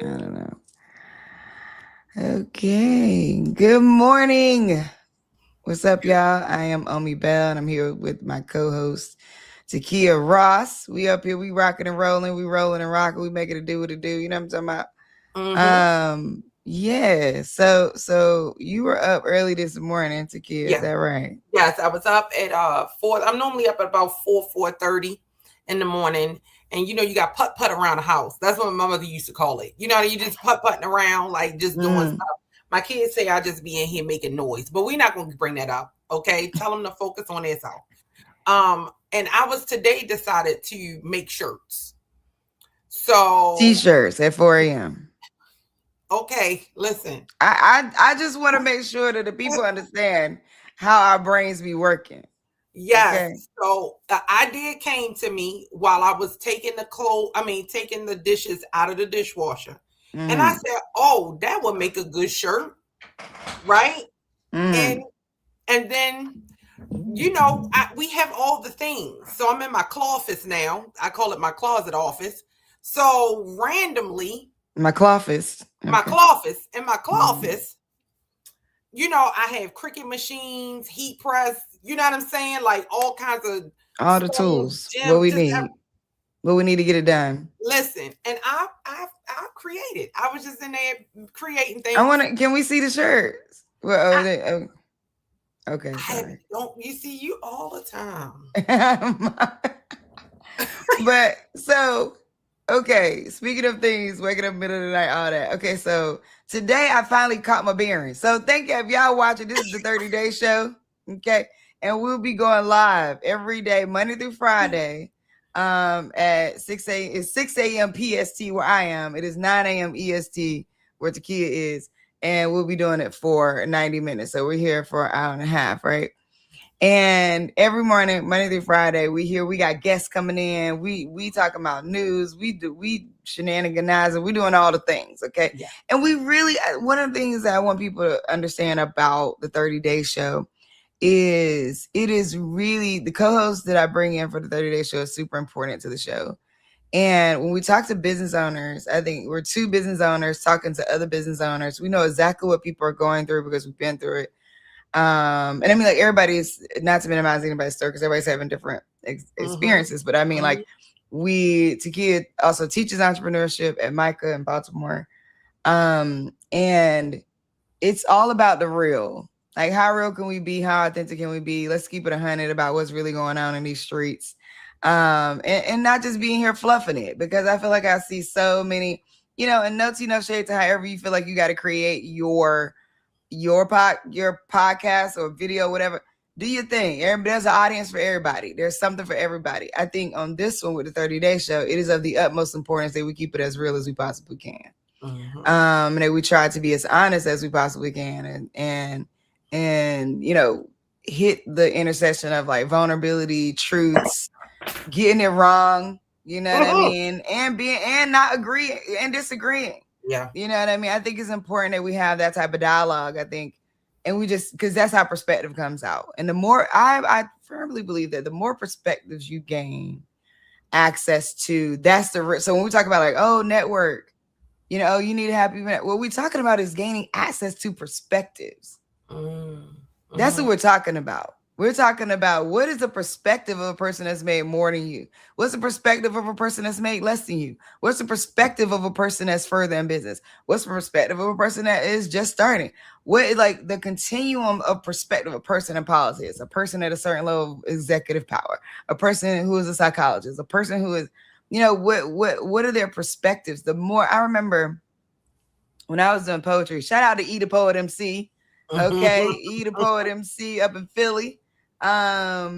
I don't know. Okay. Good morning. What's up, y'all? I am Omi Bell, and I'm here with my co-host, Takia Ross. We up here, we rocking and rolling, we rolling and rocking, we making it do what it do. You know what I'm talking about? Yeah. So you were up early this morning, Takia. Is that right? Yes, I was up at 4. I'm normally up at about 4:30 in the morning. And you got putt around the house. That's what my mother used to call it. You just putting around, like just doing stuff. My kids say I just be in here making noise, but we're not going to bring that up. Okay, tell them to focus on themselves. And I was today decided to make shirts. So T-shirts at 4 a.m. Okay, listen. I just want to make sure that the people understand how our brains be working. Yes. Okay. So the idea came to me while I was taking taking the dishes out of the dishwasher. And I said, oh, that would make a good shirt. Right. And then, we have all the things. So I'm in my closet now. I call it my closet office. So randomly. My closet. Okay. My closet. In my closet. I have Cricut machines, heat press, you know what I'm saying? Like all kinds of all the tools. What we need. What we need to get it done. Listen, and I created. I was just in there creating things. Can we see the shirts? Well, okay, sorry. Don't you see you all the time? But so okay, speaking of things, waking up middle of the night, all that. Okay, so today I finally caught my bearings. So thank you if y'all watching. This is the 30-day show. Okay. And we'll be going live every day, Monday through Friday, at 6 a.m. It's 6 a.m. PST where I am. It is 9 a.m. EST where Takia is. And we'll be doing it for 90 minutes. So we're here for an hour and a half, right? And every morning, Monday through Friday, we got guests coming in. We talking about news. We shenaniganizing. We doing all the things, okay? Yeah. And we really, one of the things that I want people to understand about the 30-day show is it is really the co-host that I bring in for the 30-day show is super important to the show. And when we talk to business owners, I think we're two business owners talking to other business owners. We know exactly what people are going through because we've been through it. And I mean, like everybody's, not to minimize anybody's story because everybody's having different experiences, but I mean, like Takia also teaches entrepreneurship at Micah in Baltimore. And it's all about the real. Like, how real can we be? How authentic can we be? Let's keep it 100 about what's really going on in these streets. And not just being here fluffing it, because I feel like I see so many, and no tea, no shade to however you feel like you got to create your podcast or video, whatever. Do your thing. There's an audience for everybody. There's something for everybody. I think on this one with the 30-day show, it is of the utmost importance that we keep it as real as we possibly can. And that we try to be as honest as we possibly can, and hit the intersection of like vulnerability, truths, getting it wrong, you know what I mean, and not agreeing and disagreeing. Yeah. You know what I mean? I think it's important that we have that type of dialogue, I think. And we just, because that's how perspective comes out. And the more, I firmly believe that the more perspectives you gain access to, so when we talk about like, oh, network, you need to have people, what we're talking about is gaining access to perspectives. That's what we're talking about. We're talking about what is the perspective of a person that's made more than you? What's the perspective of a person that's made less than you? What's the perspective of a person that's further in business? What's the perspective of a person that is just starting? What, like, the continuum of perspective of a person in politics, a person at a certain level of executive power, a person who is a psychologist, a person who is, what are their perspectives? The more I remember when I was doing poetry, shout out to E the Poet MC. Okay, E the Poet MC up in Philly. I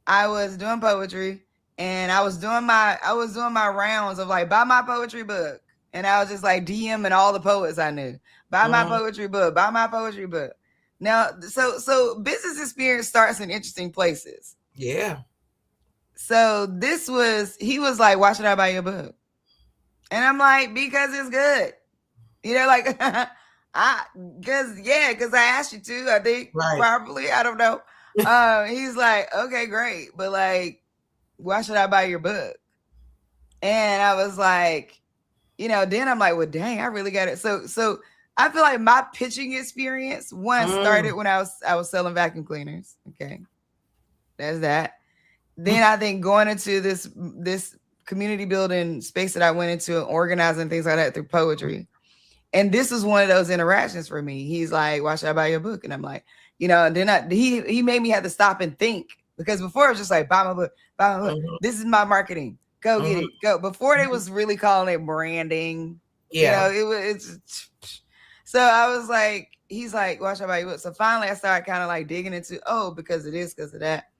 was doing poetry and I was doing my rounds of like, buy my poetry book. And I was just like DMing all the poets I knew. Buy my poetry book, buy my poetry book. Now, so business experience starts in interesting places. Yeah. So he was like, why should I buy your book? And I'm like, because it's good. Like, because I asked you to, I think, probably, I don't know. He's like, okay, great. But like, why should I buy your book? And I was like, then I'm like, well, dang, I really got it. So I feel like my pitching experience started when I was selling vacuum cleaners. Okay. There's that. Then I think going into this community building space that I went into and organizing things like that through poetry. And this was one of those interactions for me. He's like, why should I buy your book? And I'm like, and then he made me have to stop and think, because before it was just like, buy my book, buy my book. This is my marketing. Go get it. Go. Before they was really calling it branding. Yeah. It's so I was like, he's like, why should I buy your book? So finally I started kind of like digging into, because of this, because of that.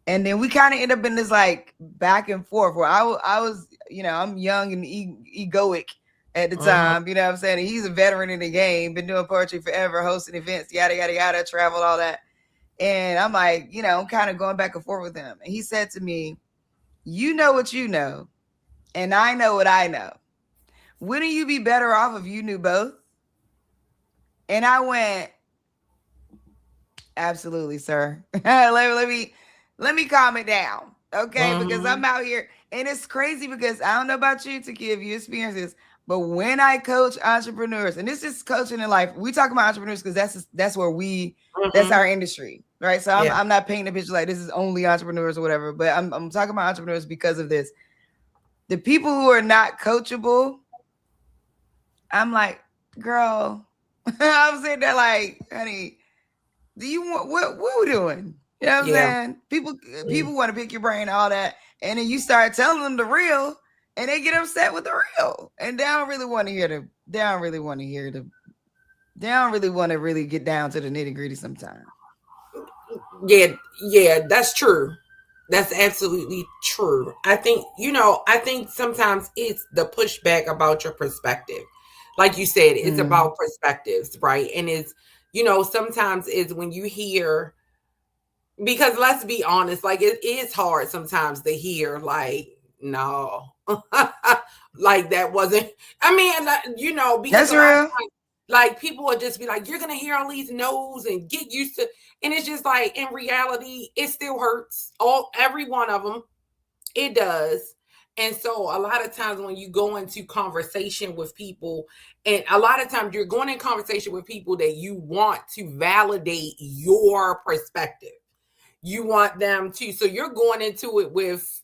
And then we kind of end up in this like back and forth where I was, I'm young and egoic at the time, you know what I'm saying? And he's a veteran in the game, been doing poetry forever, hosting events, yada, yada, yada, traveled, all that. And I'm like, I'm kind of going back and forth with him. And he said to me, you know what you know, and I know what I know. Wouldn't you be better off if you knew both? And I went, absolutely, sir. let me calm it down. Okay. Because I'm out here, and it's crazy because I don't know about you, to give you experiences, but when I coach entrepreneurs, and this is coaching in life, we talk about entrepreneurs because that's where that's our industry, right? So I'm not painting a picture like this is only entrepreneurs or whatever, but I'm talking about entrepreneurs because of this. The people who are not coachable, I'm like, girl, I'm sitting there like, honey, do you want what we doing? You know what I'm saying? People want to pick your brain, all that, and then you start telling them the real, and they get upset with the real, and they don't really want to really get down to the nitty gritty sometimes. Yeah, that's true. That's absolutely true. I think sometimes it's the pushback about your perspective. Like you said, it's about perspectives, right? And it's, sometimes it's when you hear, because let's be honest, like it is hard sometimes to hear, like, no, like that wasn't, because that's real. Like people will just be like, you're going to hear all these no's and get used to, and it's just like, in reality, it still hurts. Every one of them, it does. And so a lot of times when you go into conversation with people, and a lot of times you're going in conversation with people that you want to validate your perspective. You want them to, so you're going into it with,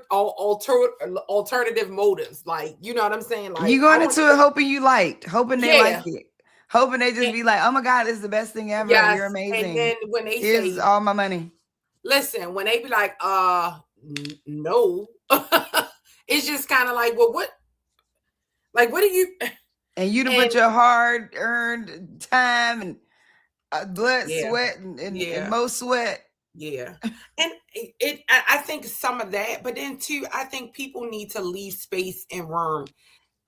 alternative motives. Like, you know what I'm saying? Like, you going into it hoping they like it. Hoping they just be like, oh my God, this is the best thing ever. Yes, you're amazing. And then when they here's say, all my money. Listen, when they be like, no, it's just kind of like, well, what? Like, what do you? And you to put your hard-earned time and blood, sweat, and most sweat. Yeah. And I think some of that, but then too, I think people need to leave space and room.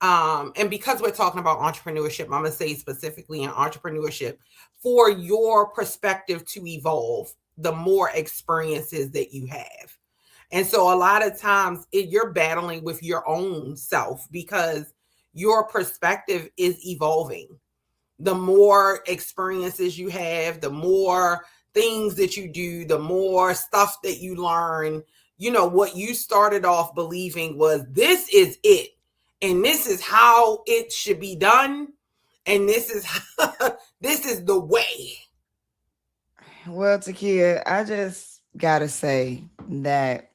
And because we're talking about entrepreneurship, I'm going to say specifically in entrepreneurship, for your perspective to evolve, the more experiences that you have. And so a lot of times you're battling with your own self because your perspective is evolving. The more experiences you have, the more things that you do, the more stuff that you learn. What you started off believing was, this is it, and this is how it should be done, and this is the way. Well, Takia, I just gotta say that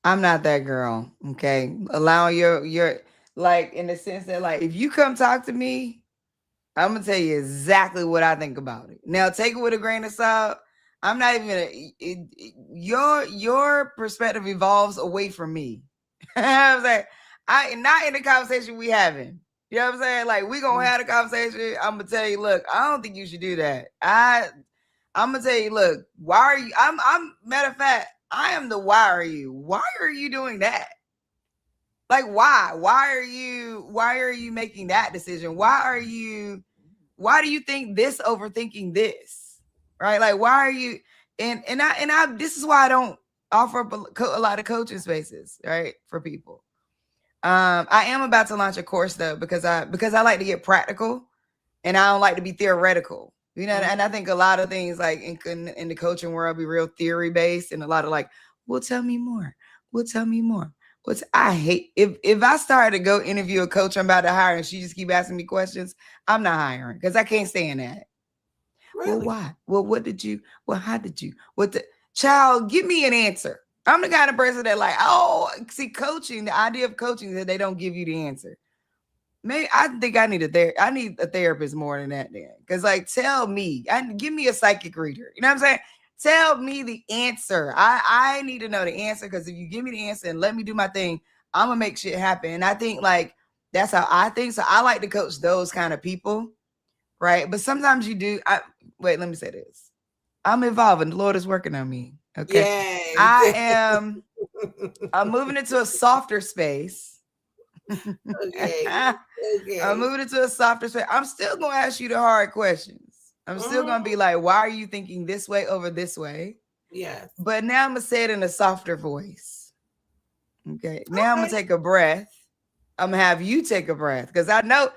I'm not that girl. Okay, allowing your like, in the sense that, like, if you come talk to me, I'm gonna tell you exactly what I think about it. Now, take it with a grain of salt. I'm not even gonna. Your perspective evolves away from me. I'm saying, not in the conversation we having. You know what I'm saying? Like, we gonna have a conversation. I'm gonna tell you, look, I don't think you should do that. I'm gonna tell you, look, why are you? I'm matter of fact, I am the why are you? Why are you doing that? Like, why? Why are you making that decision? Why do you think this overthinking this? Right? Like, why are you? And I this is why I don't offer up a lot of coaching spaces, right, for people. I am about to launch a course though, because I like to get practical, and I don't like to be theoretical. And I think a lot of things, like in the coaching world, be real theory based, and a lot of like, well, tell me more. Well, tell me more. I hate if I started to go interview a coach I'm about to hire and she just keep asking me questions, I'm not hiring because I can't stand that. Really? Well, why? Well, what did you? Well, how did you? What the child? Give me an answer. I'm the kind of person that like, oh, see, coaching, the idea of coaching is that they don't give you the answer. Maybe I think I need a therapist more than that then. Because like tell me, give me a psychic reader. You know what I'm saying? Tell me the answer. I need to know the answer because if you give me the answer and let me do my thing, I'm gonna make shit happen. And I think like that's how I think. So I like to coach those kind of people, right? But sometimes you do. Wait, let me say this. I'm evolving. The Lord is working on me. Okay. Yes. I'm moving into a softer space. Okay. I'm moving into a softer space. I'm still going to ask you the hard questions. I'm still going to be like, why are you thinking this way over this way? Yes. But now I'm going to say it in a softer voice. Okay. Now I'm going to take a breath. I'm going to have you take a breath because I know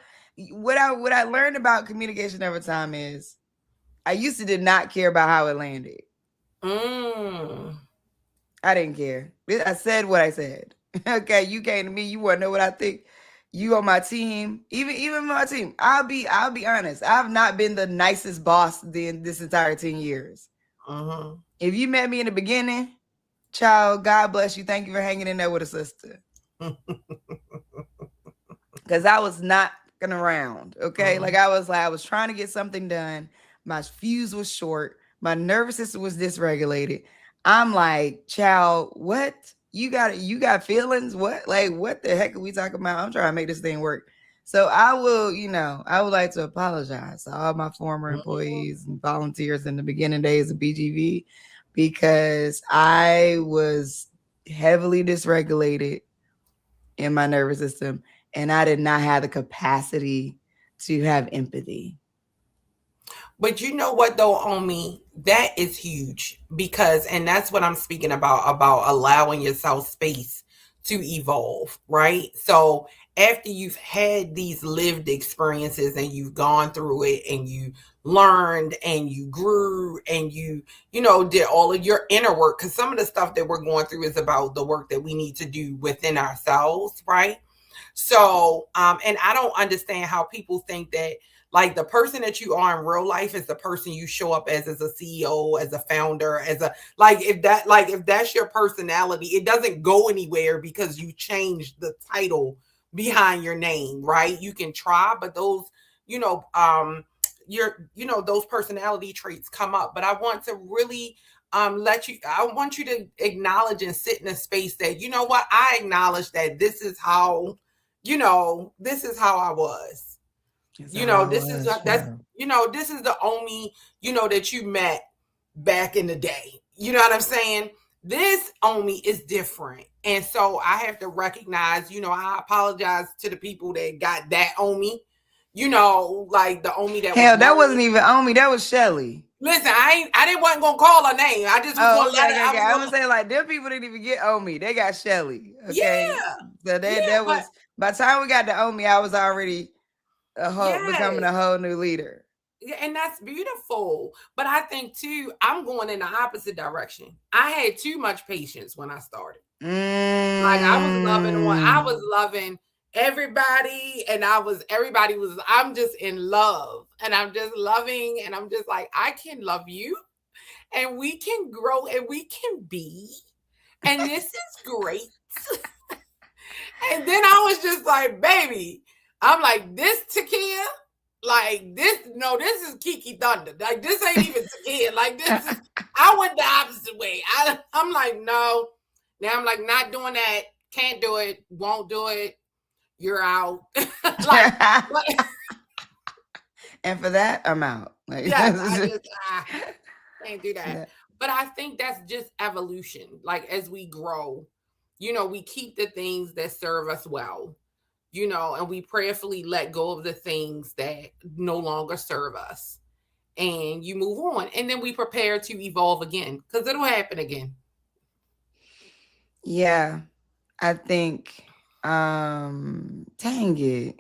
what I learned about communication over time is I used to did not care about how it landed. I didn't care. I said what I said. Okay, you came to me. You want to know what I think. You on my team, even my team. I'll be honest. I've not been the nicest boss in this entire 10 years. If you met me in the beginning, child, God bless you. Thank you for hanging in there with a sister. Because I was not around. Okay, like I was trying to get something done. My fuse was short. My nervous system was dysregulated. I'm like, child, what? You got feelings? What? Like, what the heck are we talking about? I'm trying to make this thing work. So I would like to apologize to all my former employees and volunteers in the beginning days of BGV because I was heavily dysregulated in my nervous system and I did not have the capacity to have empathy. But you know what though, Omi, that is huge because, and that's what I'm speaking about allowing yourself space to evolve, right? So after you've had these lived experiences and you've gone through it and you learned and you grew and you did all of your inner work, because some of the stuff that we're going through is about the work that we need to do within ourselves, right? So, and I don't understand how people think that like the person that you are in real life is the person you show up as a CEO, as a founder, if that's your personality, it doesn't go anywhere because you changed the title behind your name, right? You can try, but those, those personality traits come up. But I want to really I want you to acknowledge and sit in a space that, you know what, I acknowledge that this is how I was. This is the Omi, that you met back in the day. You know what I'm saying? This Omi is different. And so I have to recognize, I apologize to the people that got that Omi, like the Omi that that wasn't even Omi, that was Shelly. Listen, wasn't gonna call her name. I just was gonna let her. I was gonna say like them people didn't even get Omi. They got Shelly. Okay. Yeah. So that was by the time we got to Omi, I was already becoming a whole new leader. Yeah, and that's beautiful. But I think too, I'm going in the opposite direction. I had too much patience when I started. Like I was loving everybody, and I'm just in love, and I'm just loving, and I'm just like, I can love you, and we can grow, and we can be, and this is great. And then I was just like, baby, I'm like, this Takia, like this is Kiki Thunder. Like this ain't even Takia. Like this is, I went the opposite way. I'm like, no. Now I'm like, not doing that. Can't do it. Won't do it. You're out. And for that, I'm out. Like, yes, I just can't do that. Yeah. But I think that's just evolution. Like as we grow, we keep the things that serve us well. And we prayerfully let go of the things that no longer serve us. And you move on. And then we prepare to evolve again because it'll happen again. Yeah. I think, dang it.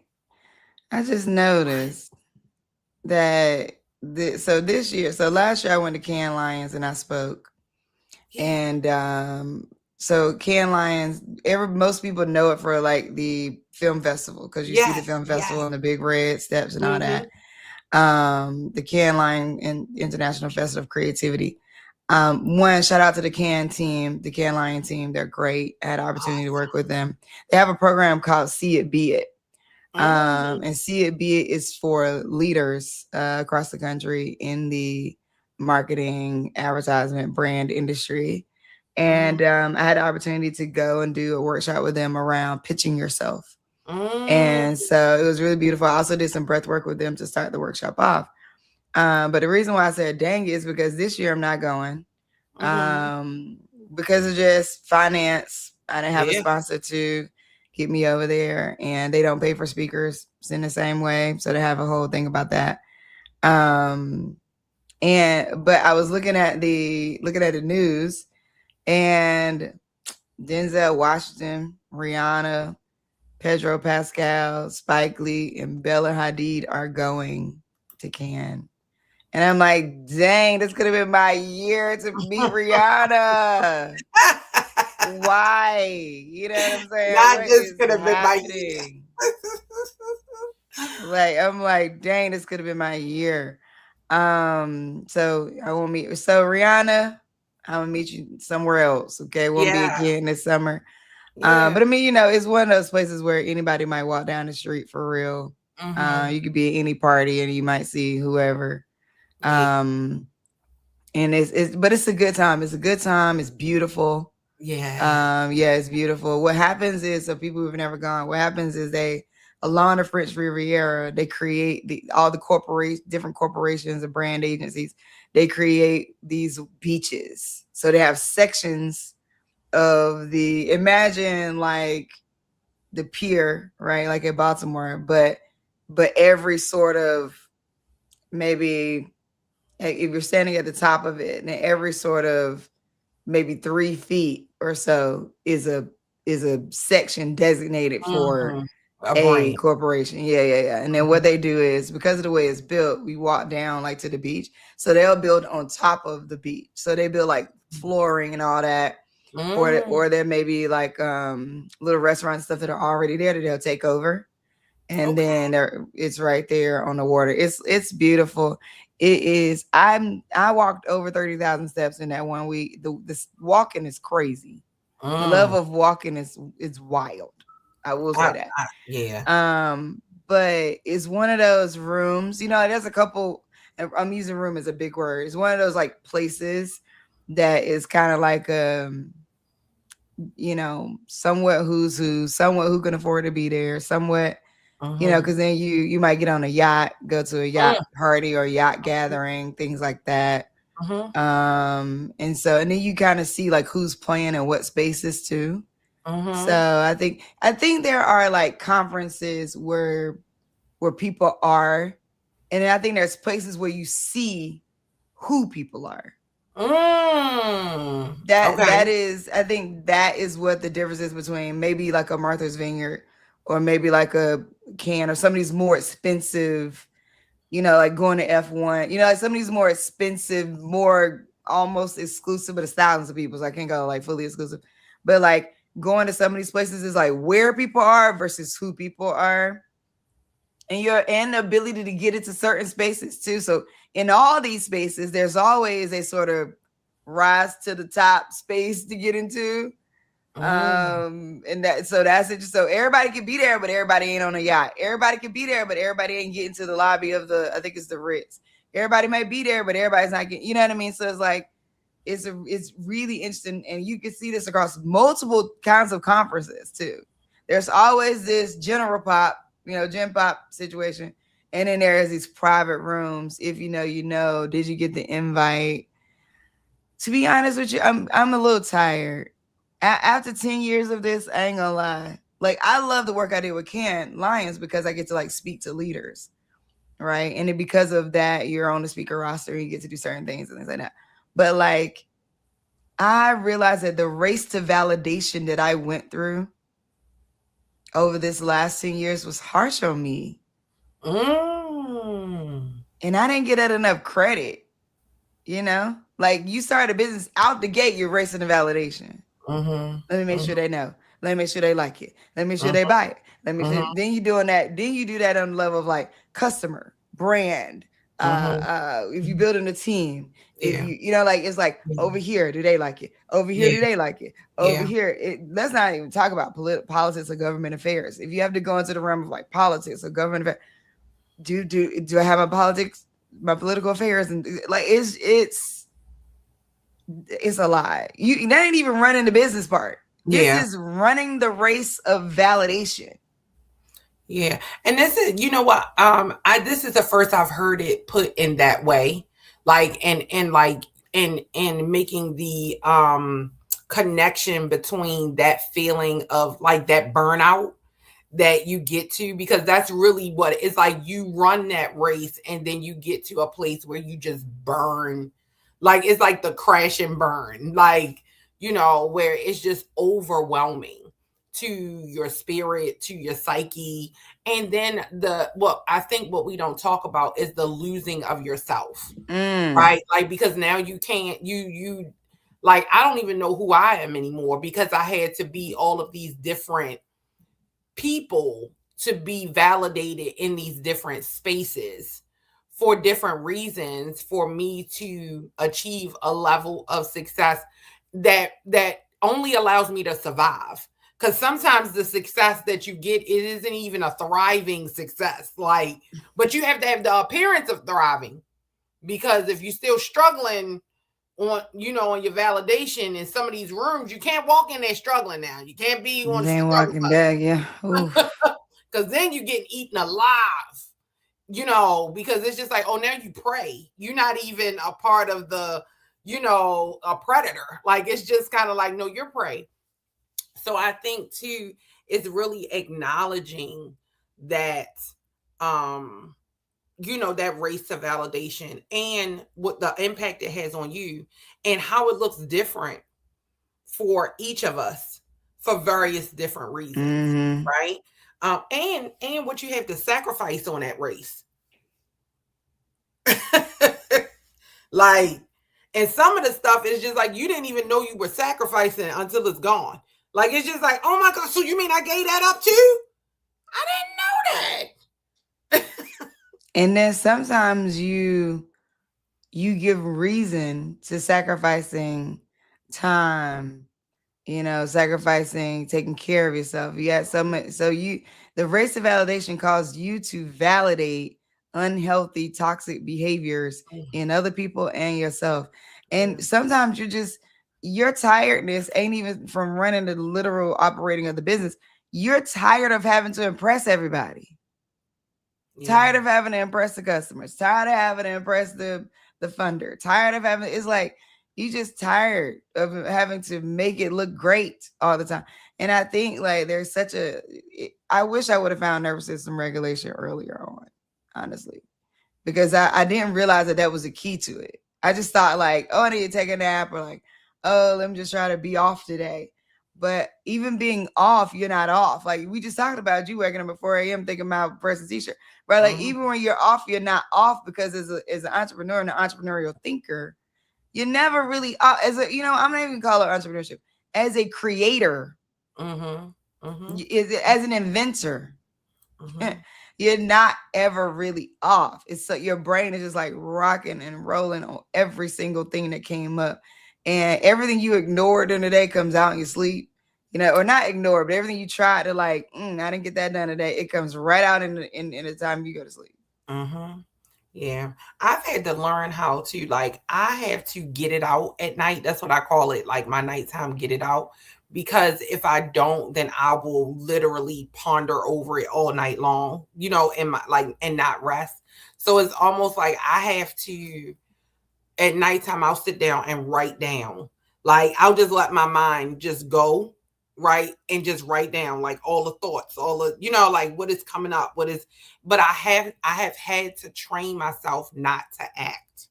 I just noticed that last year I went to Cannes Lions and I spoke. Yeah. And So Cannes Lions, most people know it for like the film festival because you see the film festival and the big red steps and all that. The Cannes Lion International Festival of Creativity. One, shout out to the Cannes team, the Cannes Lion team. They're great. I had an opportunity to work with them. They have a program called See It Be It. And See It Be It is for leaders across the country in the marketing, advertisement, brand industry. And I had the opportunity to go and do a workshop with them around pitching yourself. And so it was really beautiful. I also did some breath work with them to start the workshop off. But the reason why I said dang it is because this year I'm not going. Because of just finance. I didn't have a sponsor to get me over there, and they don't pay for speakers in the same way. So they have a whole thing about that. But I was looking at the news, and Denzel Washington, Rihanna, Pedro Pascal, Spike Lee, and Bella Hadid are going to Cannes. And I'm like, dang, this could have been my year to meet Rihanna. Why? You know what I'm saying? Not just could have been my year. Like, I'm like, dang, this could have been my year. So I won't meet. So Rihanna, I'm gonna meet you somewhere else. Okay, won't be again this summer. But I mean, you know, it's one of those places where anybody might walk down the street for real. You could be at any party and you might see whoever. And but it's a good time. It's a good time. It's beautiful. It's beautiful. What happens is, so people who've never gone, what happens is along the French Riviera, they create all the different corporations and brand agencies. They create these beaches. So they have sections of imagine like the pier, right? Like in Baltimore, but every sort of, maybe if you're standing at the top of it, and every sort of maybe 3 feet or so is a section designated for a corporation. And then what they do is, because of the way it's built, we walk down like to the beach. So they'll build on top of the beach. So they build like flooring and all that. Or there may be like little restaurant stuff that are already there that they'll take over. And then it's right there on the water. It's beautiful. It is. I walked over 30,000 steps in that 1 week. This walking is crazy. The love of walking is wild. I will say that. But it's one of those rooms, you know, there's a couple, I'm using room as a big word. It's one of those like places that is kind of like, you know, somewhat who's who, somewhat who can afford to be there, somewhat, you know, because then you might get on a yacht, go to a yacht party or yacht gathering, things like that. And then you kind of see like who's playing and what spaces too. So I think there are like conferences where people are, and I think there's places where you see who people are. That is, I think that is what the difference is between maybe like a Martha's Vineyard or maybe like a Cannes or some of these more expensive, you know, like going to F1, you know, like some of these more expensive, more almost exclusive, but it's thousands of people, so I can't go like fully exclusive. But like going to some of these places is like where people are versus who people are. And the ability to get into certain spaces too. So in all these spaces, there's always a sort of rise to the top space to get into. And that's it. So everybody can be there, but everybody ain't on a yacht. Everybody can be there, but everybody ain't getting to the lobby of I think it's the Ritz. Everybody might be there, but everybody's not getting, you know what I mean? So it's like, it's really interesting. And you can see this across multiple kinds of conferences too. There's always this general pop, you know, gen pop situation. And then there's these private rooms. If you know, you know, did you get the invite? To be honest with you, I'm a little tired. After 10 years of this, I ain't gonna lie. Like, I love the work I did with Cannes Lions because I get to like speak to leaders, right? And then because of that, you're on the speaker roster, you get to do certain things and things like that. But like, I realized that the race to validation that I went through over this last 10 years was harsh on me. And I didn't get that enough credit, you know? Like, you start a business out the gate, you're racing to validation. Let me make sure they know. Let me make sure they like it. Let me make sure they buy it. Let me sure. Then you doing that. Then you do that on the level of like customer, brand. If you building a team, if you know, like it's like over here, do they like it? Over here, do they like it? Over here, let's not even talk about politics or government affairs. If you have to go into the realm of like politics or government affairs, do I have my political affairs, and like it's a lie. That ain't even running the business part. This is running the race of validation. Yeah. And this is, you know what? This is the first I've heard it put in that way. Like, and like, and making the, connection between that feeling of like that burnout that you get to, because that's really what it's like. You run that race and then you get to a place where you just burn. Like, it's like the crash and burn, like, you know, where it's just overwhelming to your spirit, to your psyche. And then what I think what we don't talk about is the losing of yourself, right? Like, because now you can't, you like, I don't even know who I am anymore because I had to be all of these different people to be validated in these different spaces for different reasons for me to achieve a level of success that only allows me to survive. Because sometimes the success that you get, it isn't even a thriving success. Like, but you have to have the appearance of thriving, because if you're still struggling on, you know, on your validation in some of these rooms, you can't walk in there struggling now. You can't be on the walking back, yeah. Because then you're getting eaten alive, you know, because it's just like, oh, now you prey. You're not even a part of the, you know, a predator. Like, it's just kind of like, no, you're prey. So I think too, it's really acknowledging that, you know, that race to validation and what the impact it has on you and how it looks different for each of us for various different reasons, right? And what you have to sacrifice on that race. Like, and some of the stuff is just like, you didn't even know you were sacrificing until it's gone. Like, it's just like, oh my God, so you mean I gave that up too? I didn't know that. And then sometimes you give reason to sacrificing time, you know, sacrificing taking care of yourself. You got so much, so the race of validation caused you to validate unhealthy, toxic behaviors in other people and yourself. And sometimes your tiredness ain't even from running the literal operating of the business. You're tired of having to impress everybody. Tired of having to impress the customers, tired of having to impress the funder, tired of having, it's like you just tired of having to make it look great all the time. And I think like there's I wish I would have found nervous system regulation earlier on, honestly, because I didn't realize that was a key to it. I just thought like, oh, I need to take a nap, or like, oh, let me just try to be off today. But even being off, you're not off. Like we just talked about, you waking up at 4 a.m. thinking about pressing t-shirt. Right? Like even when you're off, you're not off, because as an entrepreneur and an entrepreneurial thinker, you're never really off. As a, you know, I'm not even call it entrepreneurship. As a creator, as an inventor, you're not ever really off. It's so your brain is just like rocking and rolling on every single thing that came up. And everything you ignored during the day comes out in your sleep, you know, or not ignored, but everything you tried to like, I didn't get that done today. It comes right out in the time you go to sleep. Yeah. I've had to learn how to, like, I have to get it out at night. That's what I call it. Like my nighttime, get it out. Because if I don't, then I will literally ponder over it all night long, you know, and not rest. So it's almost like I have to, at nighttime, I'll sit down and write down. Like, I'll just let my mind just go, right? And just write down like all the thoughts, all the, you know, like what is coming up, but I have had to train myself not to act.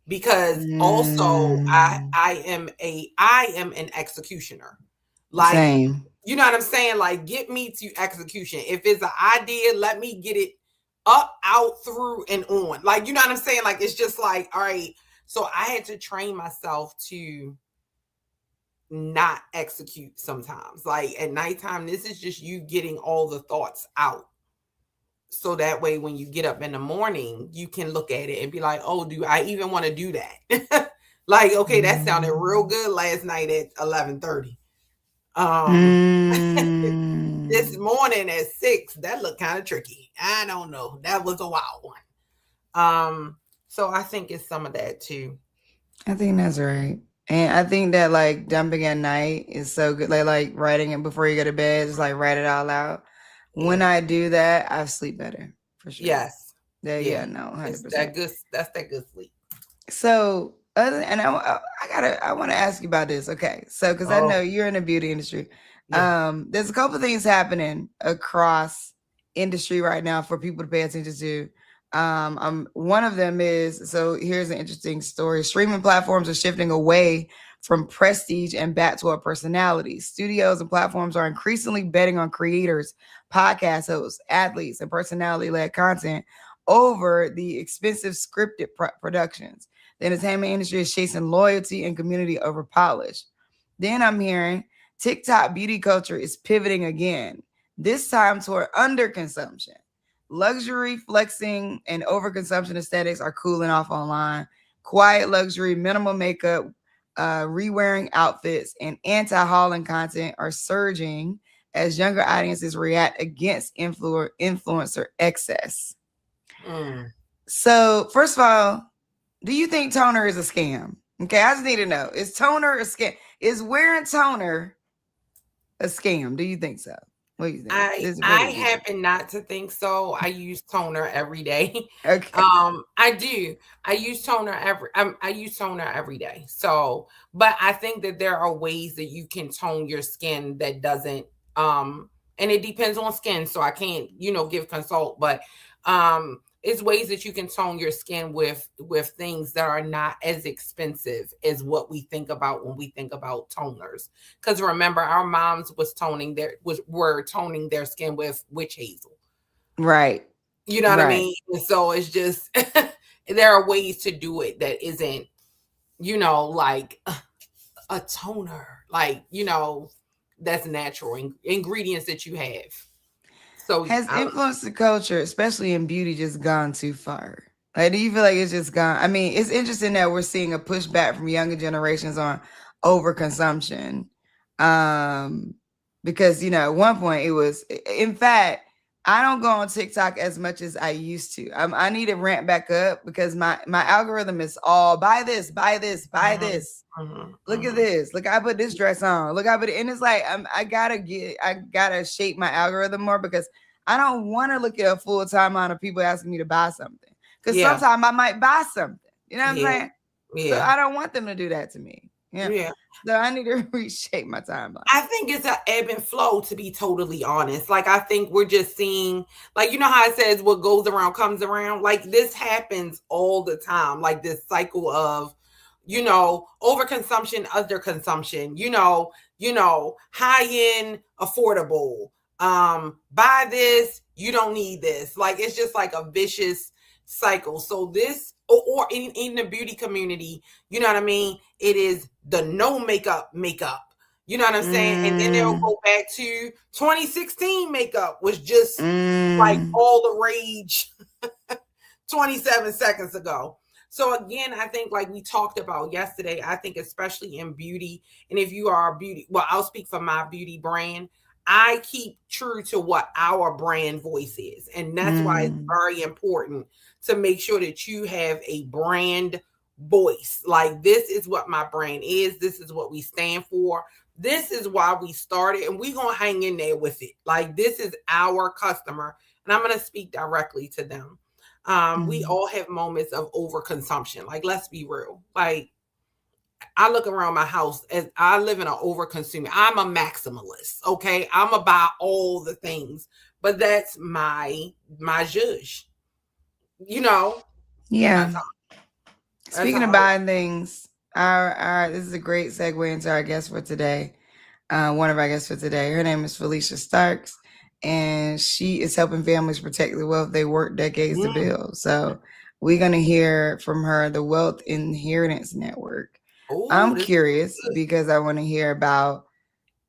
Because also I am an executioner. Like, same. You know what I'm saying? Like, get me to execution. If it's an idea, let me get it up, out, through, and on. Like, you know what I'm saying? Like, it's just like, all right. So I had to train myself to not execute sometimes. Like at nighttime, this is just you getting all the thoughts out. So that way, when you get up in the morning, you can look at it and be like, oh, do I even want to do that? Like, okay, that sounded real good last night at 11:30. This morning at 6, that looked kind of tricky. I don't know. That was a wild one. So I think it's some of that too. I think that's right. And I think that like dumping at night is so good. Like writing it before you go to bed, just like write it all out. When I do that, I sleep better for sure. Yes. Yeah, no, 100%. It's that good. That's that good sleep. So I want to ask you about this. Okay. So, cause I know you're in the beauty industry. Yeah. There's a couple things happening across industry right now for people to pay attention to. One of them is, so here's an interesting story. Streaming platforms are shifting away from prestige and back toward personality. Studios and platforms are increasingly betting on creators, podcast hosts, athletes, and personality-led content over the expensive scripted productions. The entertainment industry is chasing loyalty and community over polish. Then I'm hearing TikTok beauty culture is pivoting again, this time toward underconsumption. Luxury, flexing, and overconsumption aesthetics are cooling off online. Quiet luxury, minimal makeup, re-wearing outfits, and anti-hauling content are surging as younger audiences react against influencer excess. So, first of all, do you think toner is a scam? Okay, I just need to know. Is toner a scam? Is wearing toner a scam? Do you think so? What do you think? I happen not to think so. I use toner every day. Okay. I do. I use toner every day. So, but I think that there are ways that you can tone your skin that doesn't and it depends on skin, so I can't, give consult, but it's ways that you can tone your skin with things that are not as expensive as what we think about when we think about toners. Because remember, our moms were toning their skin with witch hazel. Right. You know what I mean? And so it's just there are ways to do it that isn't, like a toner, like, that's natural ingredients that you have. So has influenced the culture, especially in beauty, just gone too far? Like, do you feel like it's just gone? I mean, it's interesting that we're seeing a pushback from younger generations on overconsumption. Because, at one point it was, in fact, I don't go on TikTok as much as I used to. I need to ramp back up because my algorithm is all buy this, buy this, buy this. Look at this. Look, I put this dress on. Look, and it's like I gotta shape my algorithm more because I don't want to look at a full time amount of people asking me to buy something. Because sometimes I might buy something. You know what I'm saying? Yeah. So I don't want them to do that to me. Yeah. So I need to reshape my timeline. I think it's an ebb and flow, to be totally honest. Like, I think we're just seeing, like, you know how it says what goes around comes around? Like, this happens all the time. Like, this cycle of, overconsumption, underconsumption, high end, affordable. Buy this, you don't need this. Like, it's just like a vicious cycle. So this, or in the beauty community, you know what I mean? It is the no makeup. You know what I'm saying? And then they'll go back to 2016 makeup was just like all the rage 27 seconds ago. So again, I think like we talked about yesterday, I think especially in beauty, and if you are a beauty, well, I'll speak for my beauty brand. I keep true to what our brand voice is. And that's why it's very important to make sure that you have a brand voice. Like, this is what my brand is. This is what we stand for. This is why we started, and we're going to hang in there with it. Like, this is our customer, and I'm going to speak directly to them. We all have moments of overconsumption. Like, let's be real. Like, I look around my house and I live in an overconsumer. I'm a maximalist. Okay. I'm about all the things, but that's my judge, Yeah. Speaking of buying things, this is a great segue into our guest for today. One of our guests for today, her name is Felicia Starks, and she is helping families protect the wealth they work decades to build. So we're going to hear from her, the Wealth Inheritance Network. Oh, I'm curious because I want to hear about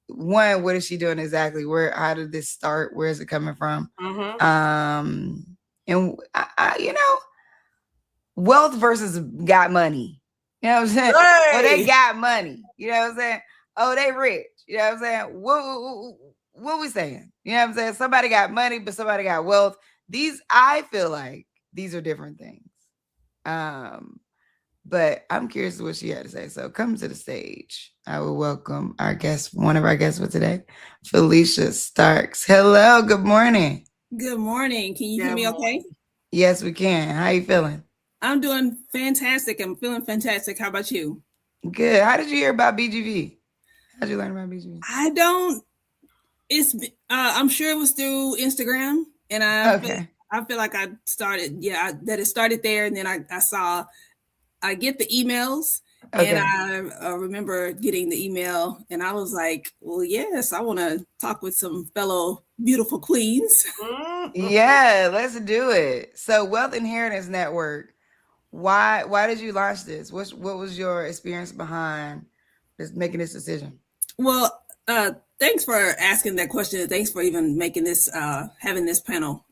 one, what is she doing exactly? How did this start? Where is it coming from? Mm-hmm. And wealth versus got money. You know what I'm saying? Hey. Oh, they got money. You know what I'm saying? Oh, they rich. You know what I'm saying? What we saying? You know what I'm saying? Somebody got money, but somebody got wealth. I feel like these are different things. But I'm curious what she had to say. So come to the stage. I will welcome our guest, one of our guests for today, Felicia Starks. Hello, good morning. Good morning. Can you hear me okay? Yes, we can. How you feeling? I'm doing fantastic. I'm feeling fantastic. How about you? Good. How did you hear about BGV? How did you learn about BGV? I'm sure it was through Instagram, and I feel like I started, that it started there, and then I get the emails, and I remember getting the email, and I was like, well, yes, I want to talk with some fellow beautiful queens. Yeah, let's do it. So Wealth Inheritance Network, why did you launch this? What was your experience behind making this decision? Well, thanks for asking that question. Thanks for even making this, having this panel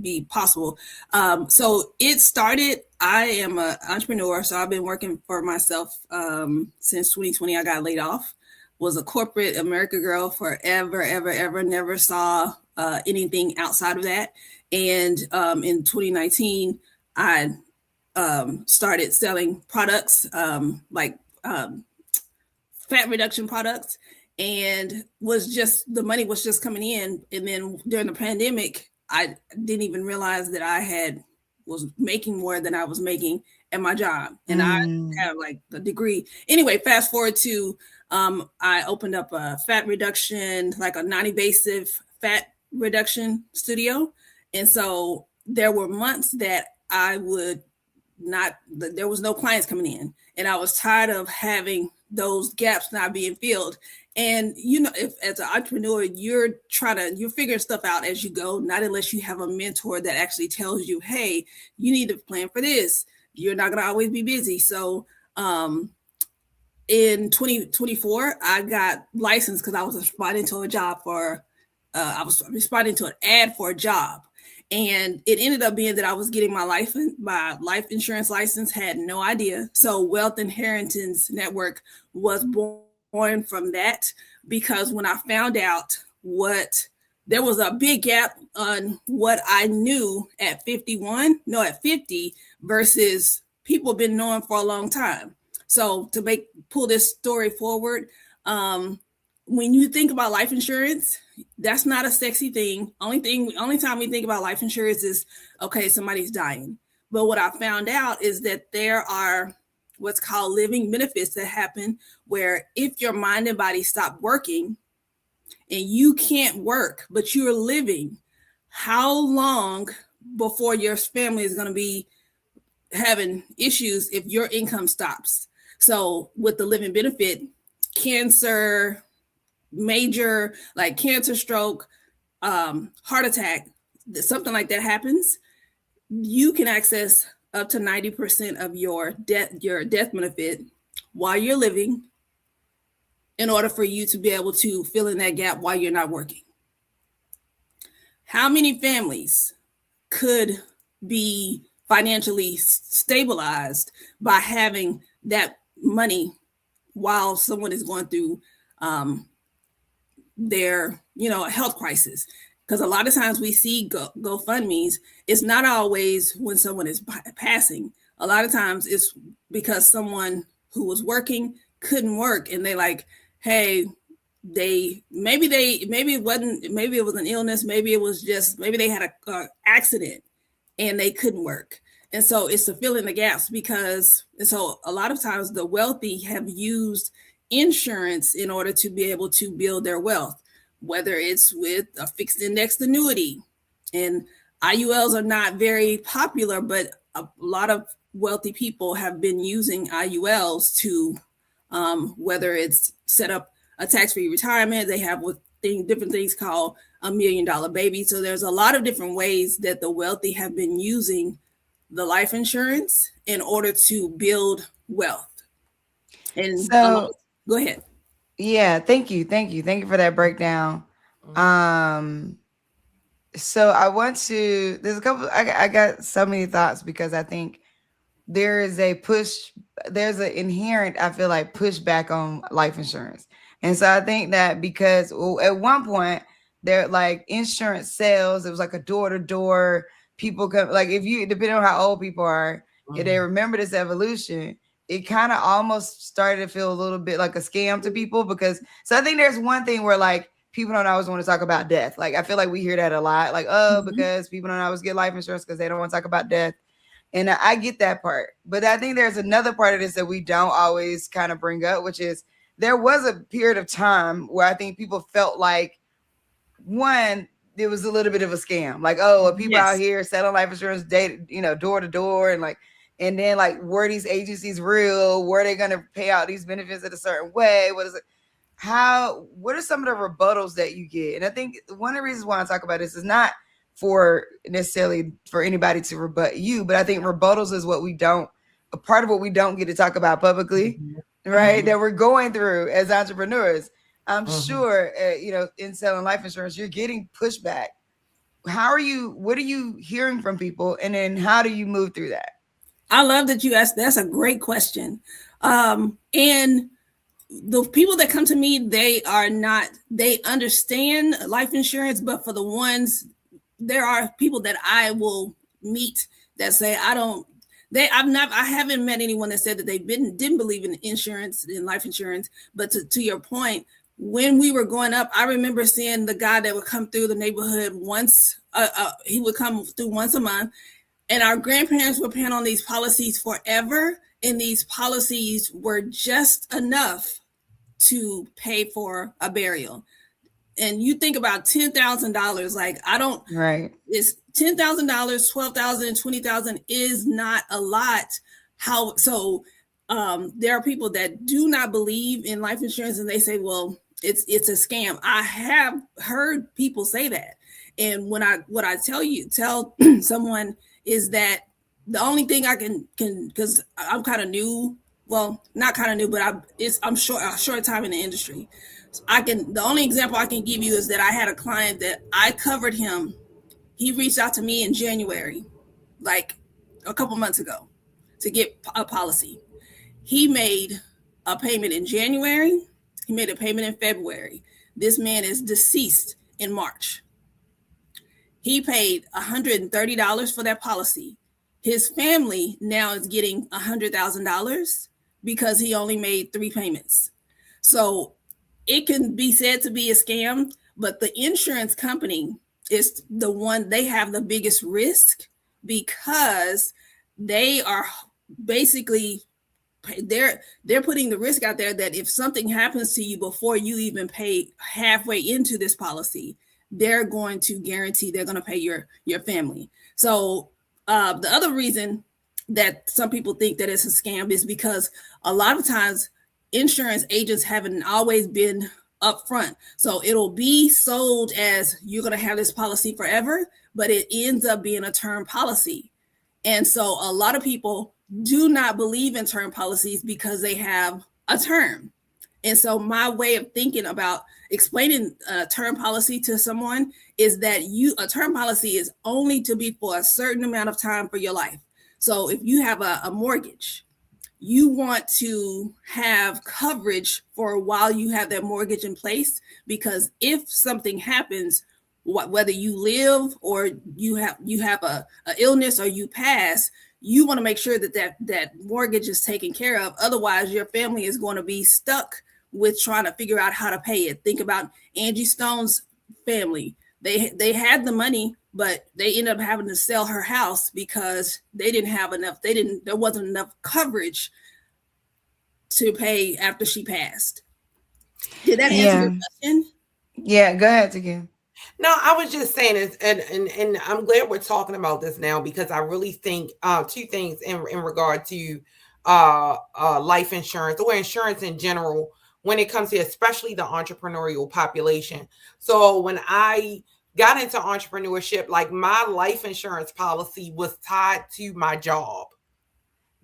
be possible. So it started, I am an entrepreneur, so I've been working for myself since 2020. I got laid off, was a corporate America girl forever, ever, never saw anything outside of that. And in 2019, I started selling products like fat reduction products, and the money was just coming in. And then during the pandemic, I didn't even realize that was making more than I was making at my job. And I have like a degree. Anyway, fast forward to I opened up a fat reduction, like a non-invasive fat reduction studio. And so there were months that there was no clients coming in. And I was tired of having those gaps not being filled. And if as an entrepreneur, you're figuring stuff out as you go, not unless you have a mentor that actually tells you, hey, you need to plan for this. You're not going to always be busy. So in 2024, I got licensed because I was responding to a job I was responding to an ad for a job. And it ended up being that I was getting my life insurance license, had no idea. So Wealth Inheritance Network was born from that, because when I found out there was a big gap on what I knew at 50 versus people have been knowing for a long time. So to pull this story forward, when you think about life insurance, that's not a sexy thing. Only time we think about life insurance is, okay, somebody's dying. But what I found out is that there are what's called living benefits that happen, where if your mind and body stop working and you can't work, but you're living, how long before your family is going to be having issues if your income stops? So with the living benefit, cancer, major like cancer, stroke, heart attack, something like that happens, you can access up to 90% of your death benefit while you're living, in order for you to be able to fill in that gap while you're not working. How many families could be financially stabilized by having that money while someone is going through their health crisis? Because a lot of times we see GoFundMes, it's not always when someone is passing. A lot of times it's because someone who was working couldn't work, and they like, hey, maybe it was an illness, maybe they had a accident and they couldn't work. And so it's to fill in the gaps, and so a lot of times the wealthy have used insurance in order to be able to build their wealth, whether it's with a fixed indexed annuity. And IULs are not very popular, but a lot of wealthy people have been using IULs to, whether it's set up a tax-free retirement, they have different things called $1 million baby. So there's a lot of different ways that the wealthy have been using the life insurance in order to build wealth. And so go ahead. Yeah, thank you for that breakdown. So I want to. There's a couple. I got so many thoughts because I think there is a push. There's an inherent, I feel like, pushback on life insurance, and so I think that because at one point there like insurance sales, it was like a door to door. People come like if you depending on how old people are, if they remember this evolution, it kind of almost started to feel a little bit like a scam to people because. So I think there's one thing where like people don't always want to talk about death. Like I feel like we hear that a lot. Like because people don't always get life insurance because they don't want to talk about death. And I get that part. But I think there's another part of this that we don't always kind of bring up, which is there was a period of time where I think people felt like, one, there was a little bit of a scam. Like, oh, people out here selling life insurance door to door. And then like, were these agencies real? Were they going to pay out these benefits in a certain way? What are some of the rebuttals that you get? And I think one of the reasons why I talk about this is not for necessarily for anybody to rebut you, but I think rebuttals is a part of what we don't get to talk about publicly, right? That we're going through as entrepreneurs. I'm sure, in selling life insurance, you're getting pushback. What are you hearing from people? And then how do you move through that? I love that you asked. That's a great question. And the people that come to me, they understand life insurance, but for the ones, there are people that I will meet that say, I haven't met anyone that said that they didn't believe in insurance, in life insurance. But to your point, when we were growing up, I remember seeing the guy that would come through the neighborhood once, he would come through once a month, and our grandparents were paying on these policies forever. And these policies were just enough to pay for a burial. And you think about $10,000, like it's $10,000, $12,000, $20,000 is not a lot. There are people that do not believe in life insurance and they say, well, it's a scam. I have heard people say that. And what I tell someone is that the only thing I can because I'm kind of new, well, not kind of new, but I'm a short time in the industry. So the only example I can give you is that I had a client that I covered him. He reached out to me in January, like a couple months ago, to get a policy. He made a payment in January. He made a payment in February. This man is deceased in March. He paid $130 for that policy. His family now is getting $100,000 because he only made 3 payments. So it can be said to be a scam, but the insurance company is the one, they have the biggest risk because they are basically, they're putting the risk out there that if something happens to you before you even pay halfway into this policy, they're going to guarantee they're going to pay your family. So the other reason that some people think that it's a scam is because a lot of times insurance agents haven't always been upfront. So it'll be sold as you're going to have this policy forever, but it ends up being a term policy. And so a lot of people do not believe in term policies because they have a term. And so my way of thinking about explaining a term policy to someone is that a term policy is only to be for a certain amount of time for your life. So if you have a mortgage, you want to have coverage for while you have that mortgage in place, because if something happens, whether you live or you have a illness or you pass, you want to make sure that mortgage is taken care of. Otherwise, your family is going to be stuck with trying to figure out how to pay it. Think about Angie Stone's family. They had the money, but they ended up having to sell her house because they didn't have enough. There wasn't enough coverage to pay after she passed. Did that answer your question? Yeah, go ahead again. No, I was just saying it, and I'm glad we're talking about this now, because I really think 2 things in regard to life insurance or insurance in general when it comes to especially the entrepreneurial population. So when I got into entrepreneurship, like my life insurance policy was tied to my job.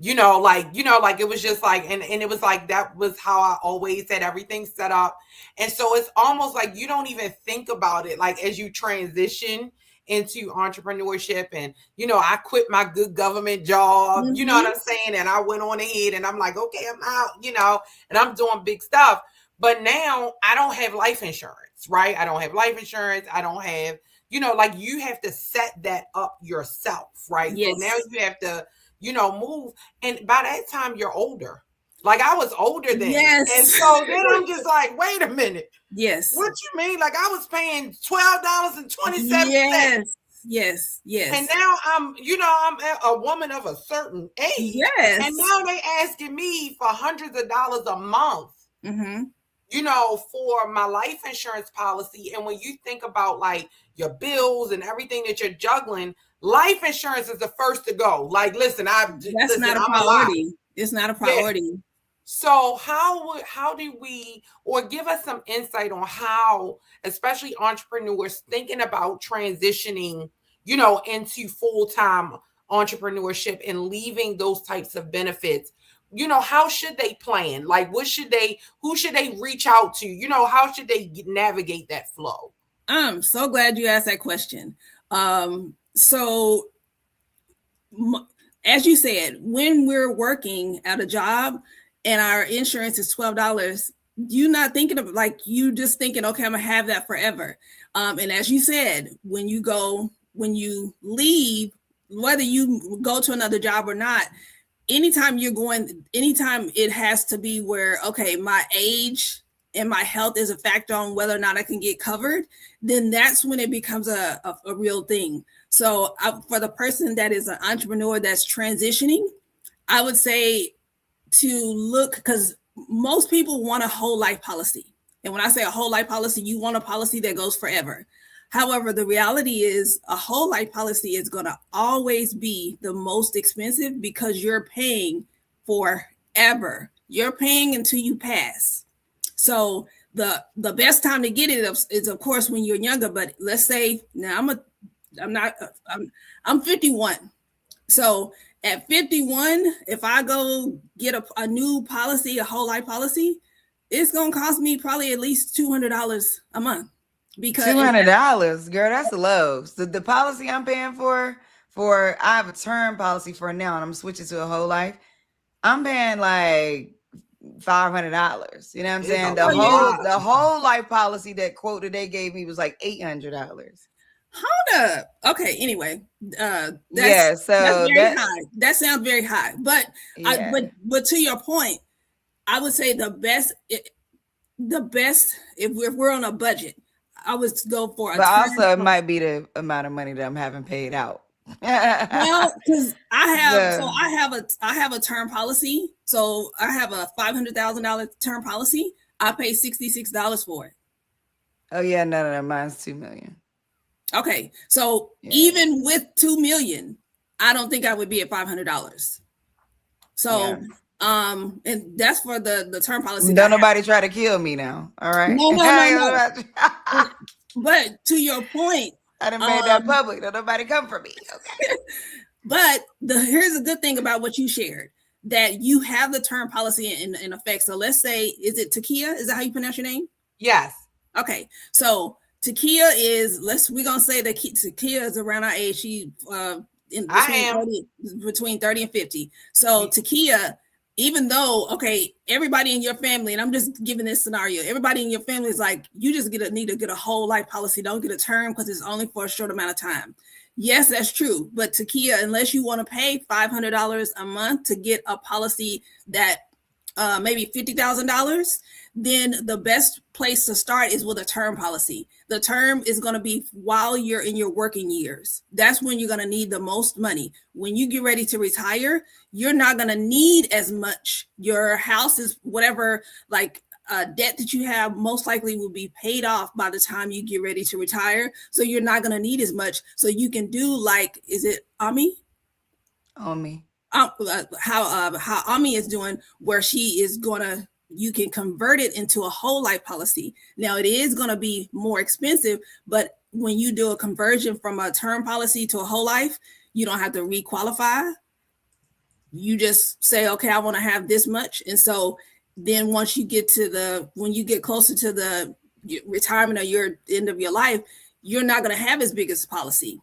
like it was just like, and it was like, that was how I always had everything set up. And so it's almost like you don't even think about it, like as you transition into entrepreneurship. And I quit my good government job, you know what I'm saying, and I went on ahead and I'm like, okay, I'm out, and I'm doing big stuff. But now I don't have life insurance, right? I don't have life insurance. I don't have, like, you have to set that up yourself, right? Yes. So now you have to move. And by that time you're older. Like, I was older then. Yes. And so then I'm just like, wait a minute. Yes. What you mean? Like, I was paying $12.27. Yes. And now I'm a woman of a certain age. Yes. And now they asking me for hundreds of dollars a month, for my life insurance policy. And when you think about like your bills and everything that you're juggling, life insurance is the first to go. Like, listen, that's not a priority. It's not a priority. Yeah. So how do we, or give us some insight on how, especially entrepreneurs thinking about transitioning, into full-time entrepreneurship and leaving those types of benefits? How should they plan? Like, who should they reach out to? How should they navigate that flow? I'm so glad you asked that question. So as you said, when we're working at a job and our insurance is $12, you're not thinking of, like, you just thinking, okay, I'm gonna have that forever. And as you said, when you leave, whether you go to another job or not, anytime it has to be where, okay, my age and my health is a factor on whether or not I can get covered, then that's when it becomes a real thing. So for the person that is an entrepreneur that's transitioning, I would say to look, because most people want a whole life policy. And when I say a whole life policy, you want a policy that goes forever. However, the reality is a whole life policy is going to always be the most expensive because you're paying forever. You're paying until you pass. So the best time to get it is of course when you're younger. But let's say now I'm 51. So at 51, if I go get a new policy, a whole life policy, it's going to cost me probably at least $200 a month. Because $200, girl, that's low. So the policy I'm paying for I have a term policy for now, and I'm switching to a whole life. I'm paying like $500. You know what I'm saying? The whole life policy, that quote that they gave me was like $800. Hold up. Okay. Anyway, that's very high. That sounds very high. But yeah. But to your point, I would say the best if we're on a budget, I would go for but also it might be the amount of money that I'm having paid out. Well, because I have a term policy. So I have a $500,000 term policy. I pay $66 for it. Oh yeah, no, mine's $2 million. Okay, so even with $2 million, I don't think I would be at $500. So and that's for the term policy. Don't nobody try to kill me now. All right. No. But to your point, I done made that public. Don't nobody come for me. Okay. But here's a good thing about what you shared, that you have the term policy in effect. So let's say, is it Takia? Is that how you pronounce your name? Yes. Okay. So Takia is, we're gonna say that Takia is around our age. She between 30 and 50. So Takia, even though, okay, everybody in your family, and I'm just giving this scenario, everybody in your family is like, you just need to get a whole life policy. Don't get a term because it's only for a short amount of time. Yes, that's true. But Takia, unless you want to pay $500 a month to get a policy that maybe $50,000, then the best place to start is with a term policy. The term is going to be while you're in your working years. That's when you're going to need the most money. When you get ready to retire, you're not going to need as much. Your house is whatever, like debt that you have most likely will be paid off by the time you get ready to retire. So you're not going to need as much. So you can do like, is it Ami? Ami. How Ami is doing, where she is gonna, you can convert it into a whole life policy. Now it is going to be more expensive, but when you do a conversion from a term policy to a whole life, you don't have to requalify. you just say, okay, I want to have this much. And so then once you get when you get closer to the retirement or your end of your life, you're not going to have as big as policy.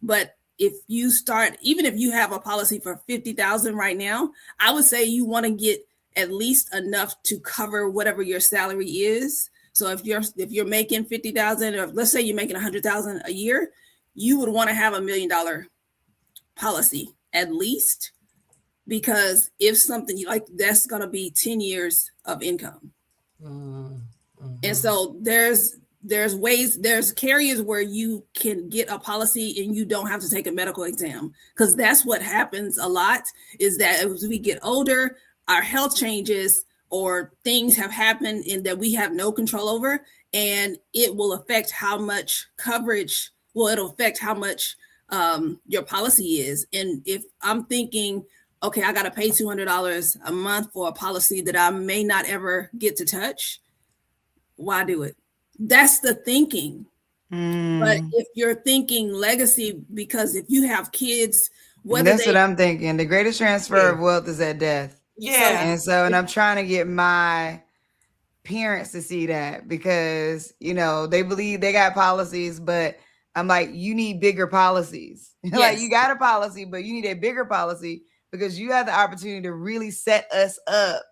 But if you start, even if you have a policy for $50,000 right now, I would say you want to get at least enough to cover whatever your salary is. So if you're making $50,000, or let's say you're making $100,000 a year, you would want to have $1 million policy at least, because if something like that's going to be 10 years of income. Mm-hmm. And so there's carriers where you can get a policy and you don't have to take a medical exam, because that's what happens a lot, is that as we get older, our health changes or things have happened and that we have no control over, and it will affect how much coverage, it'll affect how much your policy is. And if I'm thinking, okay, I got to pay $200 a month for a policy that I may not ever get to touch, why do it? That's the thinking. But if you're thinking legacy, because if you have kids, that's what I'm thinking. The greatest transfer of wealth is at death. Yeah. And I'm trying to get my parents to see that, because, they believe they got policies, but I'm like, you need bigger policies. Yes. Like, you got a policy, but you need a bigger policy, because you have the opportunity to really set us up.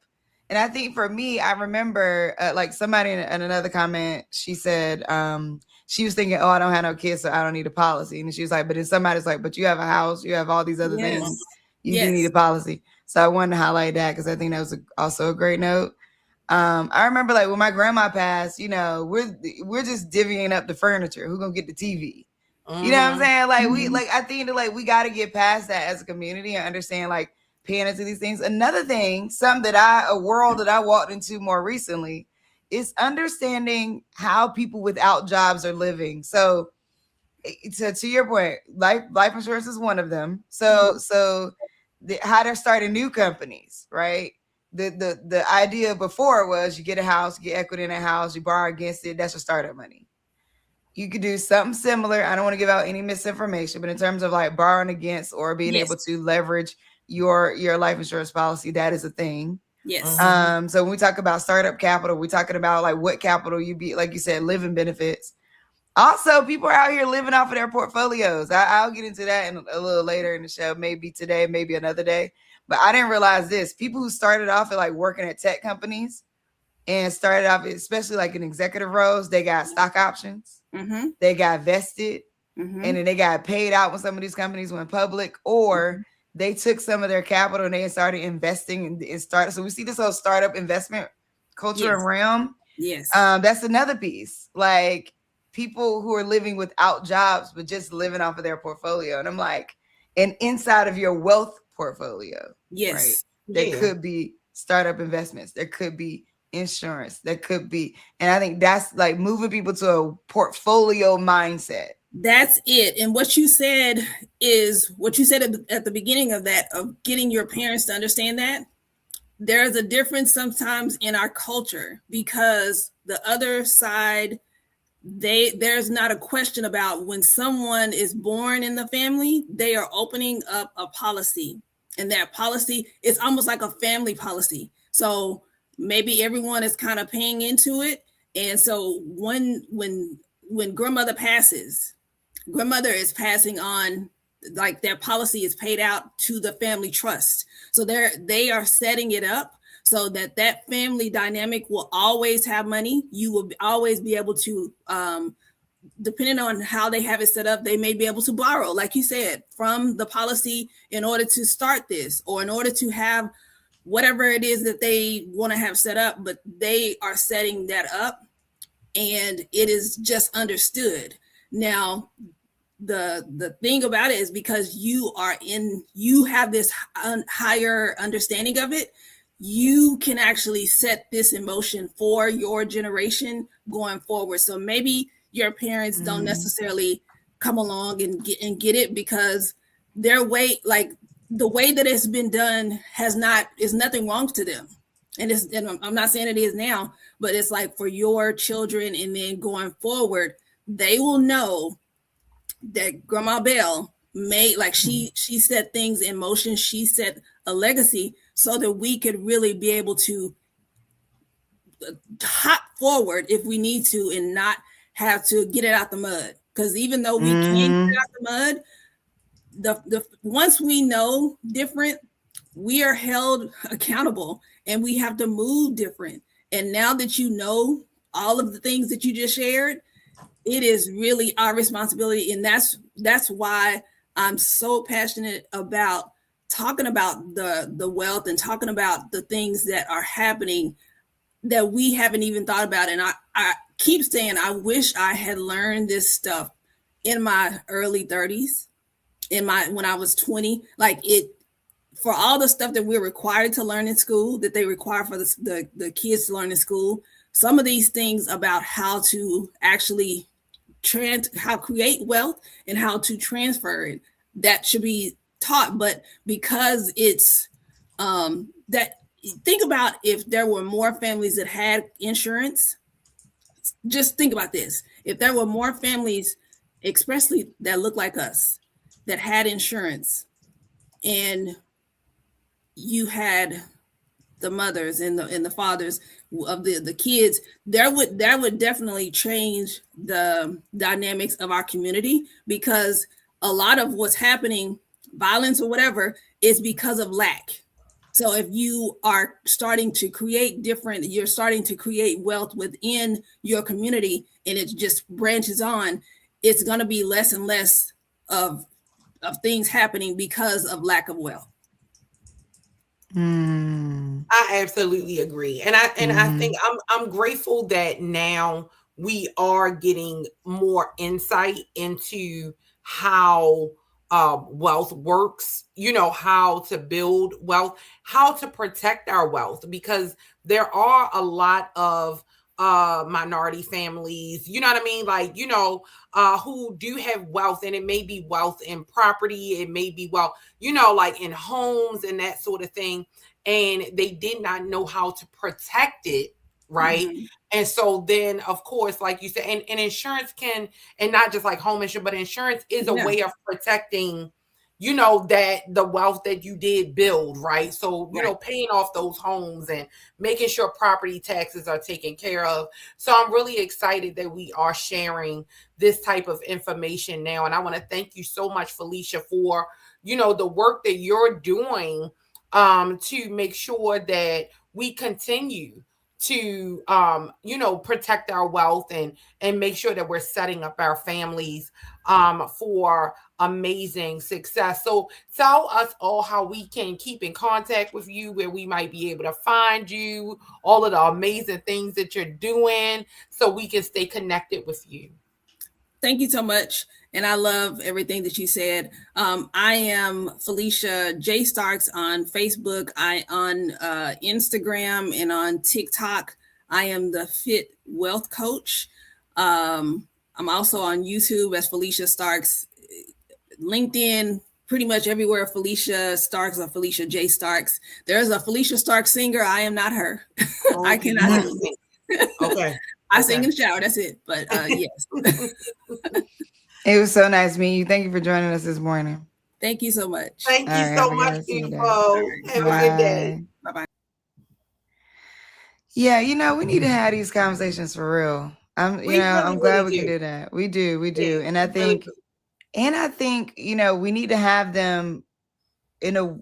And I think for me, I remember like somebody in another comment, she said, she was thinking, oh, I don't have no kids, so I don't need a policy. And she was like, but then somebody's like, but you have a house, you have all these other things. You do need a policy. So I wanted to highlight that, because I think that was also a great note. I remember, like, when my grandma passed, we're just divvying up the furniture. Who's going to get the TV? You know what I'm saying? Like, I think that, we got to get past that as a community and understand, like, paying into these things. Another thing, a world that I walked into more recently, is understanding how people without jobs are living. So to your point, life insurance is one of them. So how they're starting new companies, right? The idea before was you get a house, you get equity in a house, you borrow against it. That's your startup money. You could do something similar. I don't want to give out any misinformation, but in terms of like borrowing against or being able to leverage your life insurance policy, that is a thing. Yes. So when we talk about startup capital, we're talking about like what capital you be, like you said, living benefits. Also, people are out here living off of their portfolios. I'll get into that a little later in the show, maybe today, maybe another day. But I didn't realize this. People who started off at like working at tech companies and started off, especially like in executive roles, they got stock options. Mm-hmm. They got vested, and then they got paid out when some of these companies went public, or they took some of their capital and they started investing and started. So we see this whole startup investment culture and realm. Yes. That's another piece. Like, people who are living without jobs, but just living off of their portfolio. And I'm like, and inside of your wealth portfolio. Yes. Right? There could be startup investments. There could be insurance. There could be, and I think that's like moving people to a portfolio mindset. That's it. And what you said is what you said at the beginning of that, of getting your parents to understand that there's a difference sometimes in our culture, because the other side, there's not a question about when someone is born in the family, they are opening up a policy, and that policy is almost like a family policy. So maybe everyone is kind of paying into it. And so when grandmother passes, grandmother is passing on, like, their policy is paid out to the family trust. So they are setting it up so that family dynamic will always have money. You will always be able to, depending on how they have it set up, they may be able to borrow, like you said, from the policy in order to start this, or in order to have whatever it is that they want to have set up, but they are setting that up, and it is just understood. Now, the thing about it is, because you have this higher understanding of it, you can actually set this in motion for your generation going forward. So maybe your parents don't necessarily come along and get it, because their way, like the way that it's been done is nothing wrong to them. And I'm not saying it is now, but it's like for your children, and then going forward, they will know that Grandma Bell made, like she set things in motion. She set a legacy so that we could really be able to hop forward if we need to and not have to get it out the mud. Because even though we can get it out the mud, the once we know different, we are held accountable and we have to move different. And now that you know all of the things that you just shared, it is really our responsibility. And that's why I'm so passionate about talking about the wealth and talking about the things that are happening that we haven't even thought about. And I keep saying, I wish I had learned this stuff in my early 30s, when I was 20, like for all the stuff that we're required to learn in school, that they require for the kids to learn in school, some of these things about how to actually how create wealth and how to transfer it, that should be taught. But because it's that, think about if there were more families that had insurance. Just think about this. If there were more families, especially that look like us, that had insurance, and you had the mothers and the fathers of the kids, that would definitely change the dynamics of our community, because a lot of what's happening, violence or whatever, is because of lack. So if you are starting to create you're starting to create wealth within your community, and it just branches on, it's going to be less and less of things happening because of lack of wealth. I absolutely agree. And I think I'm grateful that now we are getting more insight into how wealth works, how to build wealth, how to protect our wealth, because there are a lot of minority families, you know what I mean? Like, who do have wealth, and it may be wealth in property. It may be wealth, like in homes and that sort of thing. And they did not know how to protect it. Right. Mm-hmm. And so then, of course, like you said, and insurance can, and not just like home insurance, but insurance is a way of protecting, that the wealth that you did build. Right. So, paying off those homes and making sure property taxes are taken care of. So I'm really excited that we are sharing this type of information now. And I want to thank you so much, Felicia, for, the work that you're doing to make sure that we continue to, protect our wealth and make sure that we're setting up our families for amazing success. So tell us all how we can keep in contact with you, where we might be able to find you, all of the amazing things that you're doing, so we can stay connected with you. Thank you so much. And I love everything that you said. I am Felicia J. Starks on Facebook, on Instagram, and on TikTok. I am the Fit Wealth Coach. I'm also on YouTube as Felicia Starks, LinkedIn, pretty much everywhere Felicia Starks or Felicia J. Starks. There's a Felicia Starks singer. I am not her. Oh, I cannot sing. Okay. I sing in the shower. That's it. But yes. It was so nice meeting you. Thank you for joining us this morning. Thank you so much. Thank you so much, beautiful. Have a good day. Bye-bye. Yeah, we need to have these conversations for real. I'm glad we can do that. We do. Yeah, and I think, we need to have them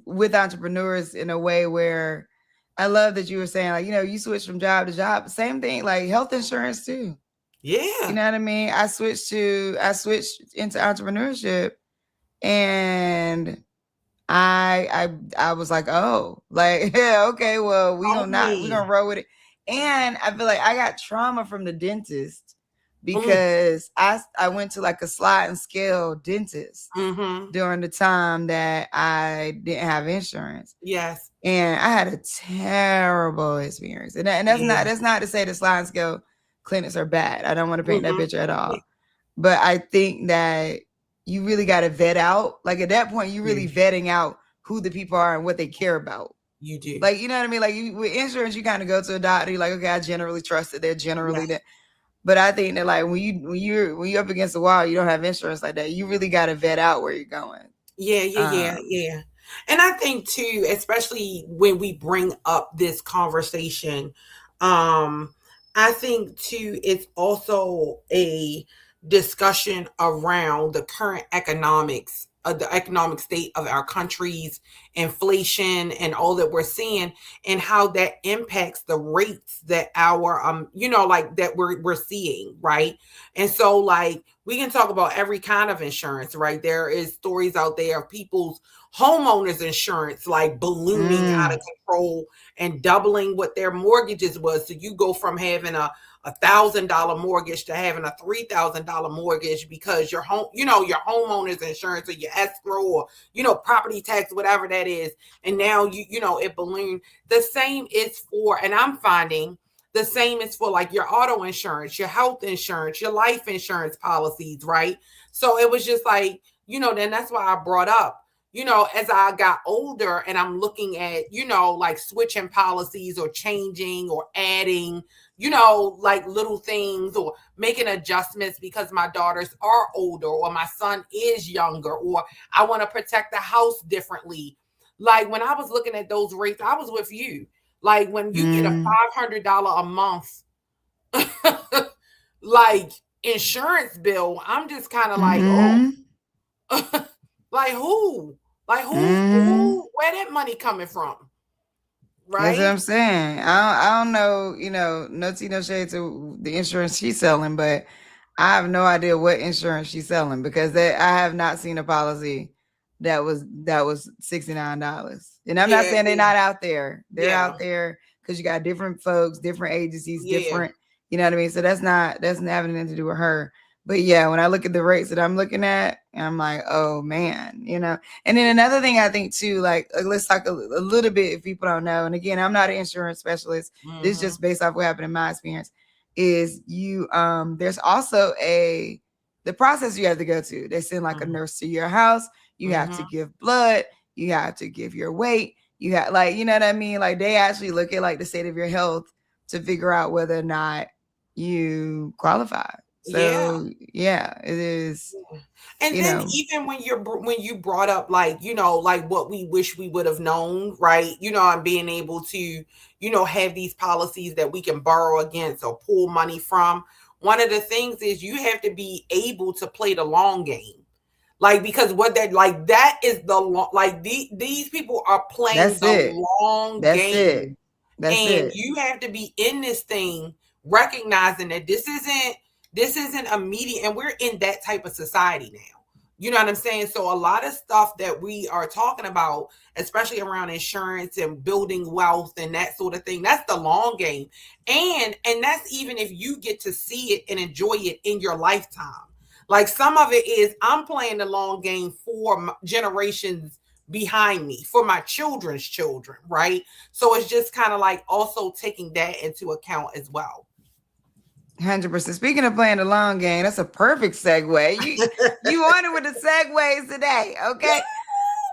with entrepreneurs in a way where, I love that you were saying, like, you switch from job to job. Same thing, like health insurance too. Yeah. You know what I mean? I switched into entrepreneurship, and I was like, oh, like, yeah, okay, well, we're gonna roll with it. And I feel like I got trauma from the dentist because I went to like a slide and scale dentist during the time that I didn't have insurance. Yes. And I had a terrible experience. And that's not to say the slide and scale clinics are bad. I don't want to paint that picture at all. But I think that you really got to vet out. Like at that point, you're really vetting out who the people are and what they care about. You do. Like, you know what I mean? Like with insurance, you kind of go to a doctor. You're like, okay, I generally trust that they're generally that. But I think that like when you're up against the wall, you don't have insurance like that. You really got to vet out where you're going. Yeah. And I think too, especially when we bring up this conversation, I think too, it's also a discussion around the current economics of the economic state of our country's inflation and all that we're seeing, and how that impacts the rates that our like that we're seeing, right? And so like we can talk about every kind of insurance, right? There is stories out there of people's homeowners insurance like ballooning out of control and doubling what their mortgages was. So you go from having a $1,000 mortgage to having a $3,000 mortgage because your home, your homeowner's insurance or your escrow or, property tax, whatever that is. And now it ballooned. The same is for, and I'm finding the same is for like your auto insurance, your health insurance, your life insurance policies, right? So it was just like, then that's why I brought up, as I got older and I'm looking at, like switching policies or changing or adding, like little things or making adjustments because my daughters are older or my son is younger, or I want to protect the house differently. Like when I was looking at those rates, I was with you. Like when you get a $500 a month, like insurance bill, I'm just kind of like, oh, like who? Like who, where that money coming from? Right. That's what I'm saying. I don't know, no tea, no shade to the insurance she's selling, but I have no idea what insurance she's selling because I have not seen a policy that was $69. And I'm not saying they're not out there. They're out there because you got different folks, different agencies, different, you know what I mean? So that's not having anything to do with her. But yeah, when I look at the rates that I'm looking at, I'm like, oh man, And then another thing I think too, like let's talk a little bit if people don't know. And again, I'm not an insurance specialist. This is just based off what happened in my experience. Is you there's also the process you have to go to. They send like a nurse to your house. You have to give blood. You have to give your weight. You have like, you know what I mean? Like they actually look at like the state of your health to figure out whether or not you qualify. So yeah, it is. And then even when you brought up like, like what we wish we would have known, right? And being able to, have these policies that we can borrow against or pull money from. One of the things is you have to be able to play the long game. Like, because what that like, that is the long, like these people are playing long game. That's it. You have to be in this thing, recognizing that this isn't immediate, and we're in that type of society now. You know what I'm saying? So a lot of stuff that we are talking about, especially around insurance and building wealth and that sort of thing, that's the long game. And that's even if you get to see it and enjoy it in your lifetime. Like some of it is I'm playing the long game for generations behind me, for my children's children, right? So it's just kind of like also taking that into account as well. 100%. Speaking of playing the long game, that's a perfect segue. You wanted with the segues today, okay?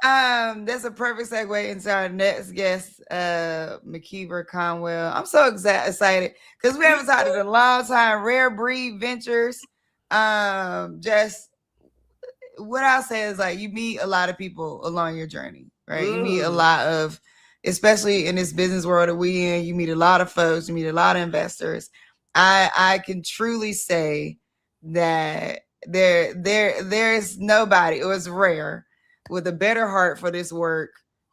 That's a perfect segue into our next guest, McKeever Conwell. I'm so excited because we haven't talked in a long time. Rare Breed Ventures. Just what I'll say is like you meet a lot of people along your journey, right? You meet a lot of, especially in this business world that we in, you meet a lot of folks, you meet a lot of investors. I can truly say that there's nobody, it was rare, with a better heart for this work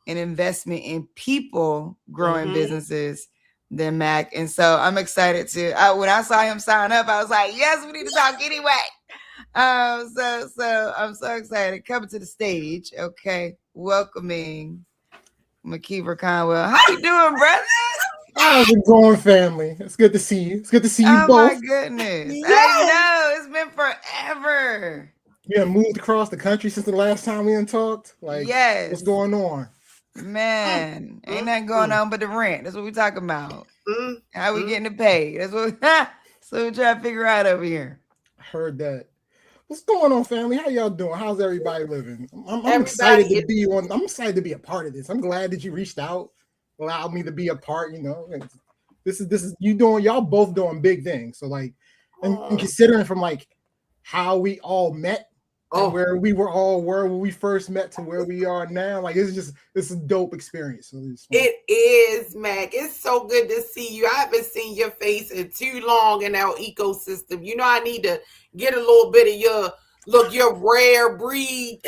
and investment in people growing businesses than Mac. And so I'm excited when I saw him sign up, I was like, yes, we need to talk anyway. So I'm so excited. Coming to the stage, okay, welcoming McKeever Conwell. How you doing, brother? How's it going, family? It's good to see you. It's good to see you both. Oh my goodness. Yes. I know. It's been forever. We have moved across the country since the last time we talked. Like, yes. What's going on? Man, ain't nothing going on but the rent. That's what we talking about. How we getting it paid? That's what we're trying to figure out over here. I heard that. What's going on, family? How y'all doing? How's everybody living? I'm excited to be on. I'm excited to be a part of this. I'm glad that you reached out, allowed me to be a part. This is y'all both doing big things. So like, And considering from like how we all met, and where we were when we first met to where we are now, like it's a dope experience. So it is, Mac. It's so good to see you. I haven't seen your face in too long in our ecosystem. You know, I need to get a little bit of your rare breed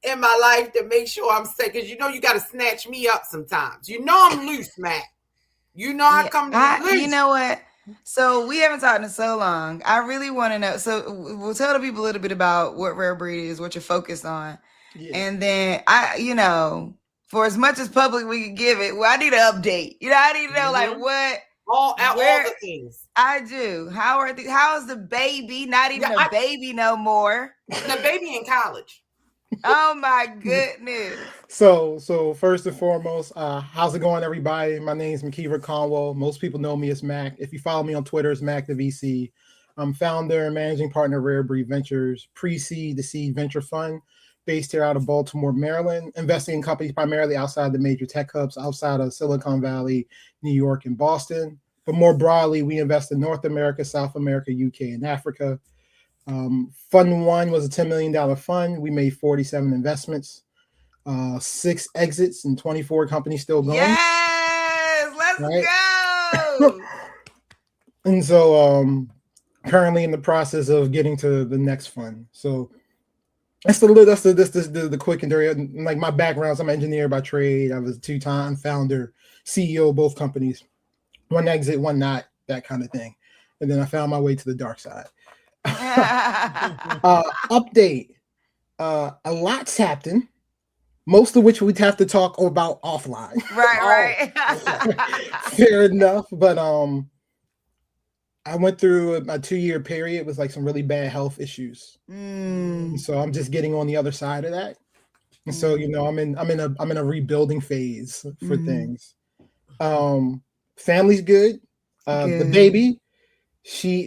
in my life to make sure I'm safe. Because you know you got to snatch me up sometimes. You know I'm loose, Mac. You know I come loose. You know what? So we haven't talked in so long. I really want to know. So we'll tell the people a little bit about what rare breed is, what you're focused on. Yeah. And then for as much as public we can give it, well, I need an update. You know, I need to know like what all the things. I do. How is the baby? Not even a baby no more. The baby in college. Oh my goodness. So first and foremost, how's it going, everybody? My name is McKeever Conwell. Most people know me as Mac. If you follow me on Twitter, it's Mac the VC. I'm founder and managing partner of Rare Breed Ventures, pre-seed to seed venture fund based here out of Baltimore, Maryland, investing in companies primarily outside the major tech hubs, outside of Silicon Valley, New York, and Boston. But more broadly, we invest in North America, South America, UK, and Africa. Fund 1 was a $10 million fund. We made 47 investments, 6 exits, and 24 companies still going. Yes, let's go. And so currently in the process of getting to the next fund. So that's the quick and dirty. Like my background, I'm an engineer by trade. I was a 2-time founder, CEO of both companies. 1 exit, 1 not, that kind of thing. And then I found my way to the dark side. Update. A lot's happened, most of which we'd have to talk about offline. Right. Fair enough. But I went through a 2-year period with like some really bad health issues. So I'm just getting on the other side of that. And so, you know, I'm in a rebuilding phase for things. Family's good. The baby, she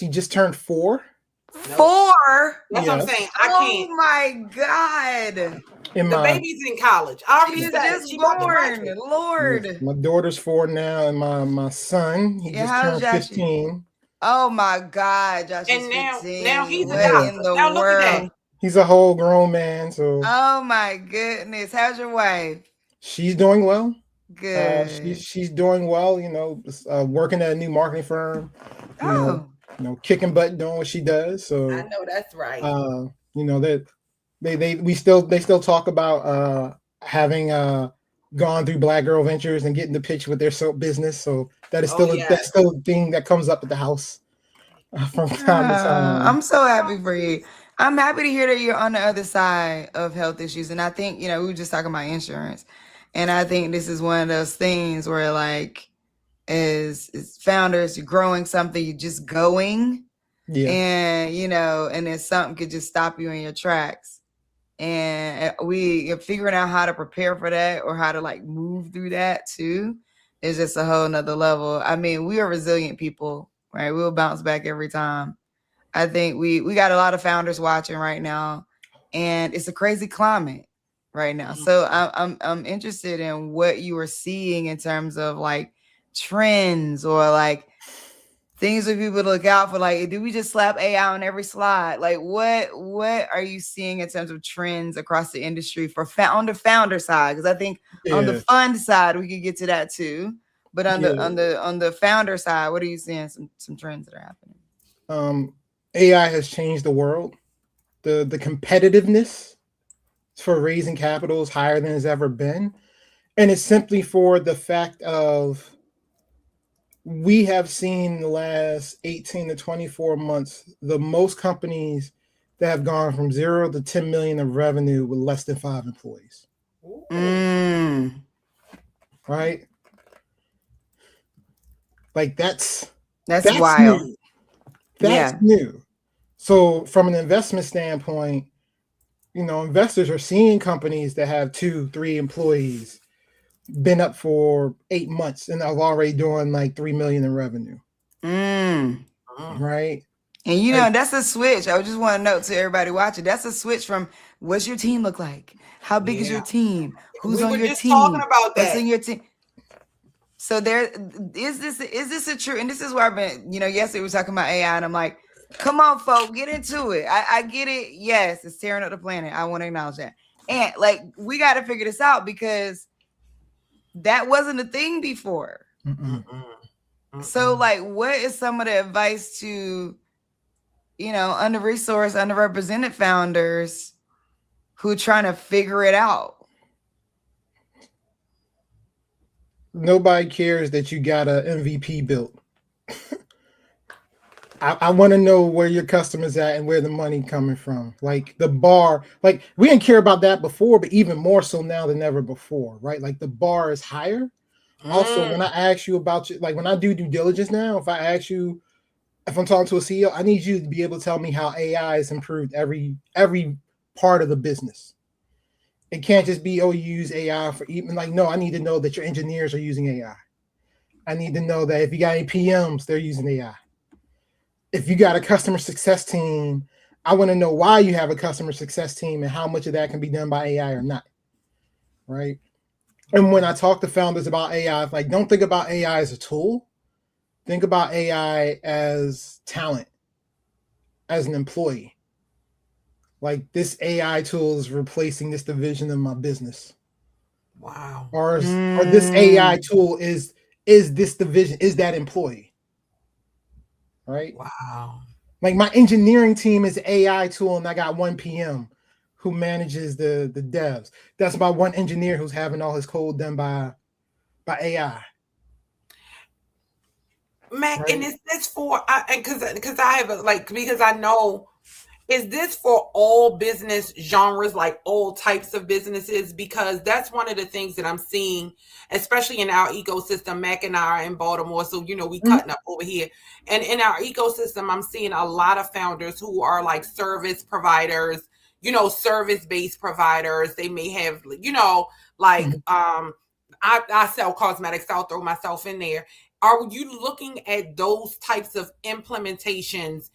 just turned 4. 4? That's what I'm saying. I can't. Oh my God. The baby's in college. I already said she's born. Lord. My daughter's 4 now, and my son, he just turned 15. Oh my God, Josh is 15. Now he's a doctor. In the world. He's a whole grown man. So. Oh my goodness. How's your wife? She's doing well. Good. She's doing well. You know, working at a new marketing firm. You know, kicking butt, doing what she does. So I know that's right. You know that they still talk about having gone through Black Girl Ventures and getting the pitch with their soap business. So that is that's still a thing that comes up at the house from time to time. I'm so happy for you. I'm happy to hear that you're on the other side of health issues. And I think, you know, we were just talking about insurance. And I think this is one of those things where, like, as founders, you're growing something, you're just going. Yeah. And, you know, and then something could just stop you in your tracks. And we are figuring out how to prepare for that or how to, like, move through that, too. It's just a whole nother level. I mean, we are resilient people, right? We'll bounce back every time. I think we got a lot of founders watching right now, and it's a crazy climate right now. So I'm interested in what you are seeing in terms of like trends or like things for people to look out for. Like, do we just slap AI on every slide? Like, what are you seeing in terms of trends across the industry for on the founder side? Because I think on the fund side we could get to that too. But on the founder side, what are you seeing? Some trends that are happening. AI has changed the world. The competitiveness for raising capital is higher than it's ever been. And it's simply for the fact of we have seen the last 18 to 24 months, the most companies that have gone from 0 to 10 million of revenue with less than 5 employees. Right? Like that's wild. New. That's new. So from an investment standpoint, you know, investors are seeing companies that have 2-3 employees been up for 8 months and are already doing like 3 million in revenue. Right. And you know, that's a switch. I just want to note to everybody watching, that's a switch from what's your team look like? How big is your team? Who's on your team? Talking about that. What's in your team? So there is this a true, and this is where I've been, yesterday we were talking about AI and I'm like, come on, folks, get into it. I get it. Yes, it's tearing up the planet. I want to acknowledge that. And like, we got to figure this out because that wasn't a thing before. So like, what is some of the advice to, under-resourced, underrepresented founders who are trying to figure it out? Nobody cares that you got a MVP built. I want to know where your customers at and where the money coming from. Like the bar, like we didn't care about that before, but even more so now than ever before, right? Like the bar is higher. Also, when I ask you about you, like when I do due diligence now, if I ask you, if I'm talking to a CEO, I need you to be able to tell me how AI has improved every part of the business. It can't just be, oh, you use AI for even like, no, I need to know that your engineers are using AI. I need to know that if you got any PMs, they're using AI. If you got a customer success team, I want to know why you have a customer success team and how much of that can be done by AI or not, right? And when I talk to founders about AI, like, don't think about AI as a tool. Think about AI as talent, as an employee. Like this AI tool is replacing this division of my business. Wow. Or this AI tool is this division, is that employee. Right? Wow. Like my engineering team is an AI tool and I got one PM who manages the devs. That's my one engineer who's having all his code done by AI. Mac, right? And is this for, because I have because I know, is this for all business genres, like all types of businesses? Because that's one of the things that I'm seeing, especially in our ecosystem. Mac and I are in Baltimore, so we cutting up over here. And in our ecosystem, I'm seeing a lot of founders who are like service providers, service-based providers. They may have, I sell cosmetics, so I'll throw myself in there. Are you looking at those types of implementations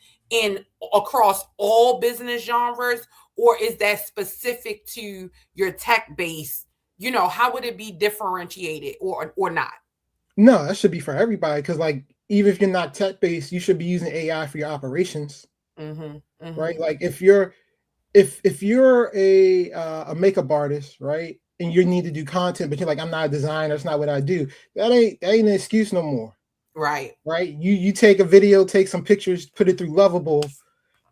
across all business genres, or is that specific to your tech base? How would it be differentiated or not? No, that should be for everybody, because like even if you're not tech based, you should be using AI for your operations, right? Like if you're a makeup artist, right, and you need to do content, but you're like, I'm not a designer, that's not what I do. That ain't an excuse no more. Right. You take a video, take some pictures, put it through Lovable,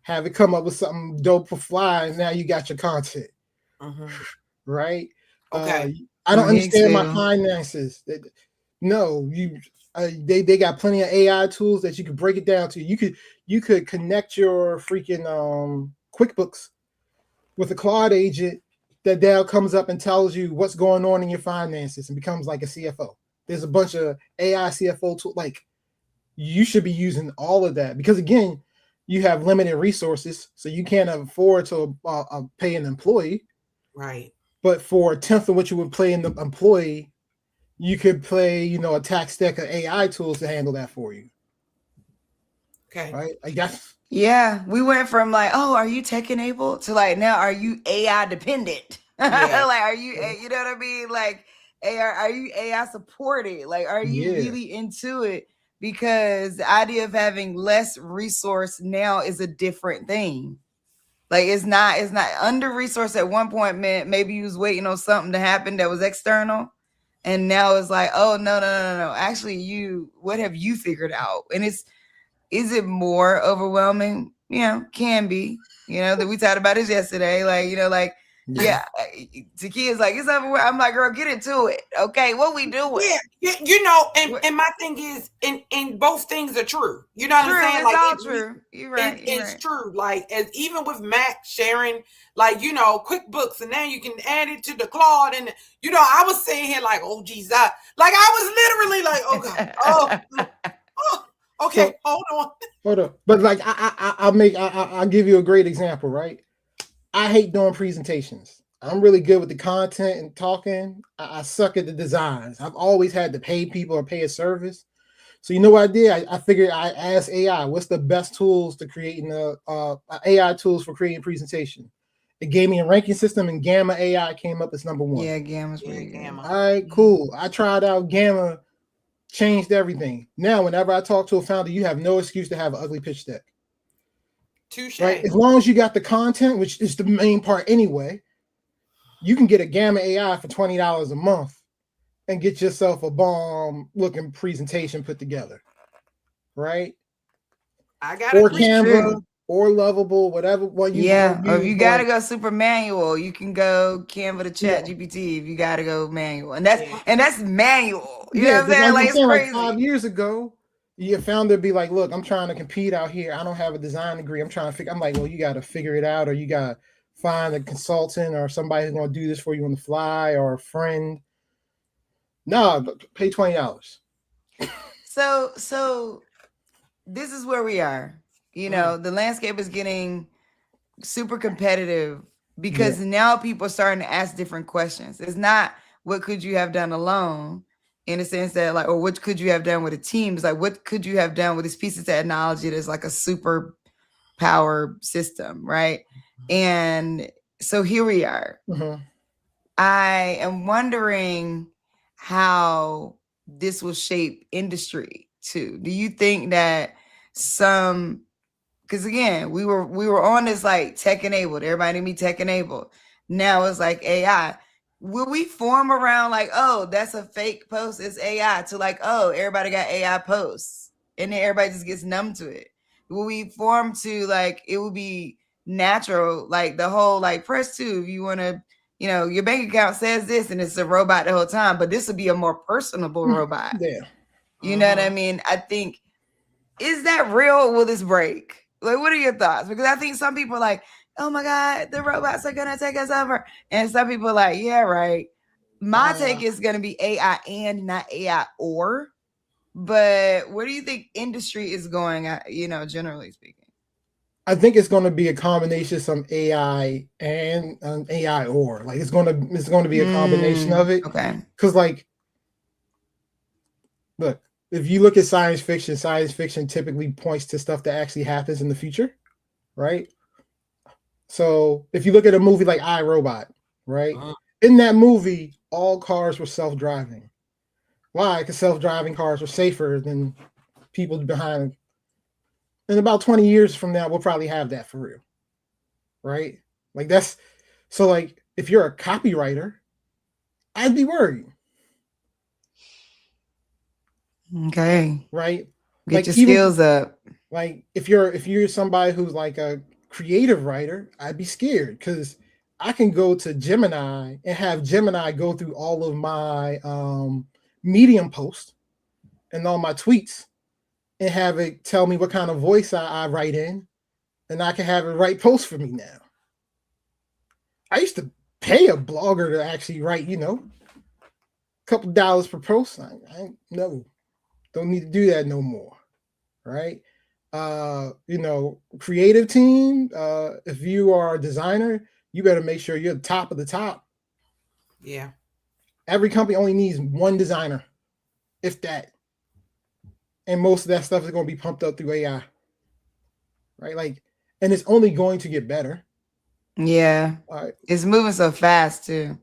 have it come up with something dope for Fly, and now you got your content. Right? Okay. I don't understand my finances. No, they got plenty of AI tools that you could break it down to. You could connect your freaking QuickBooks with a Claude agent that now comes up and tells you what's going on in your finances and becomes like a CFO. There's a bunch of AI CFO tools. Like, you should be using all of that because, again, you have limited resources, so you can't afford to pay an employee. Right. But for a tenth of what you would pay an employee, you could play, a tax stack of AI tools to handle that for you. Okay. Right? I guess. Yeah, we went from like, oh, are you tech enabled to like, now are you AI dependent? Yeah. Like, are you, you know what I mean? Like, are you AI supported? Like, are you really into it? Because the idea of having less resource now is a different thing. Like, it's not under resourced at one point, man. Maybe you was waiting on something to happen that was external. And now it's like, oh, no. Actually, what have you figured out? And is it more overwhelming? Can be, that we talked about this yesterday. Like, yeah, Takia's like, it's over. I'm like, girl, get into it. Okay, what we doing? Yeah, and my thing is, and both things are true. You know what I'm saying? It's all true. You're right. It's true. Like, as even with Mac sharing, like, QuickBooks, and now you can add it to the Claude, and I was saying here like, oh geez, I was literally like, oh God, okay, so, hold on. But like, I'll give you a great example, right? I hate doing presentations. I'm really good with the content and talking. I suck at the designs. I've always had to pay people or pay a service. So you know what I did? I figured I asked AI, what's the best tools to creating AI tools for creating presentation? It gave me a ranking system, and Gamma AI came up as number one. Yeah, Gamma's pretty good. All right, cool. I tried out Gamma changed everything. Now, whenever I talk to a founder, you have no excuse to have an ugly pitch deck. Touche. Right? As long as you got the content, which is the main part anyway, you can get a Gamma AI for $20 a month and get yourself a bomb looking presentation put together. Right? I got or Canva or Lovable, whatever one you or if you gotta like, go super manual, you can go Canva to Chat GPT. If you gotta go manual, and that's manual. You know what I'm saying? Like it's crazy. 5 years ago, your founder be like, "Look, I'm trying to compete out here. I don't have a design degree. I'm trying to figure." I'm like, "Well, you got to figure it out, or you got to find a consultant or somebody who's going to do this for you on the fly, or a friend." No, pay $20. So this is where we are. You know, the landscape is getting super competitive because now people are starting to ask different questions. It's not what could you have done alone, in a sense that like, or what could you have done with a team? It's like, what could you have done with this piece of technology that's like a super power system, right? And so here we are. I am wondering how this will shape industry too. Do you think that because again, we were on this like tech enabled, everybody be tech enabled. Now it's like AI. Will we form around like, oh, that's a fake post, it's AI, to like, oh, everybody got AI posts and then everybody just gets numb to it? Will we form to like, it will be natural, like the whole like press 2 if you want to, you know, your bank account says this and it's a robot the whole time, but this will be a more personable robot. You know what I mean? I think, is that real or will this break? Like, what are your thoughts? Because I think some people are like, oh my God, the robots are going to take us over. And some people are like, yeah, right. My take is going to be AI and not AI or. But where do you think industry is going at, you know, generally speaking? I think it's going to be a combination of some AI and AI or. Like, it's going to be a combination of it. Okay. Because, like, look, if you look at science fiction typically points to stuff that actually happens in the future, right? So if you look at a movie like I, Robot, right? In that movie, all cars were self-driving. Why? Because self-driving cars were safer than people behind. In about 20 years from now, we'll probably have that for real, right? Like that's, so like if you're a copywriter, I'd be worried. Okay. Right. Get like your skills up. Like if you're somebody who's like a creative writer, I'd be scared because I can go to Gemini and have Gemini go through all of my Medium posts and all my tweets and have it tell me what kind of voice I write in, and I can have it write posts for me now. I used to pay a blogger to actually write, you know, a couple dollars per post. I no. Don't need to do that no more, right? You know, creative team, if you are a designer, you better make sure you're the top of the top. Yeah. Every company only needs one designer, if that. And most of that stuff is going to be pumped up through AI, right? Like, and it's only going to get better. Yeah. It's moving so fast too.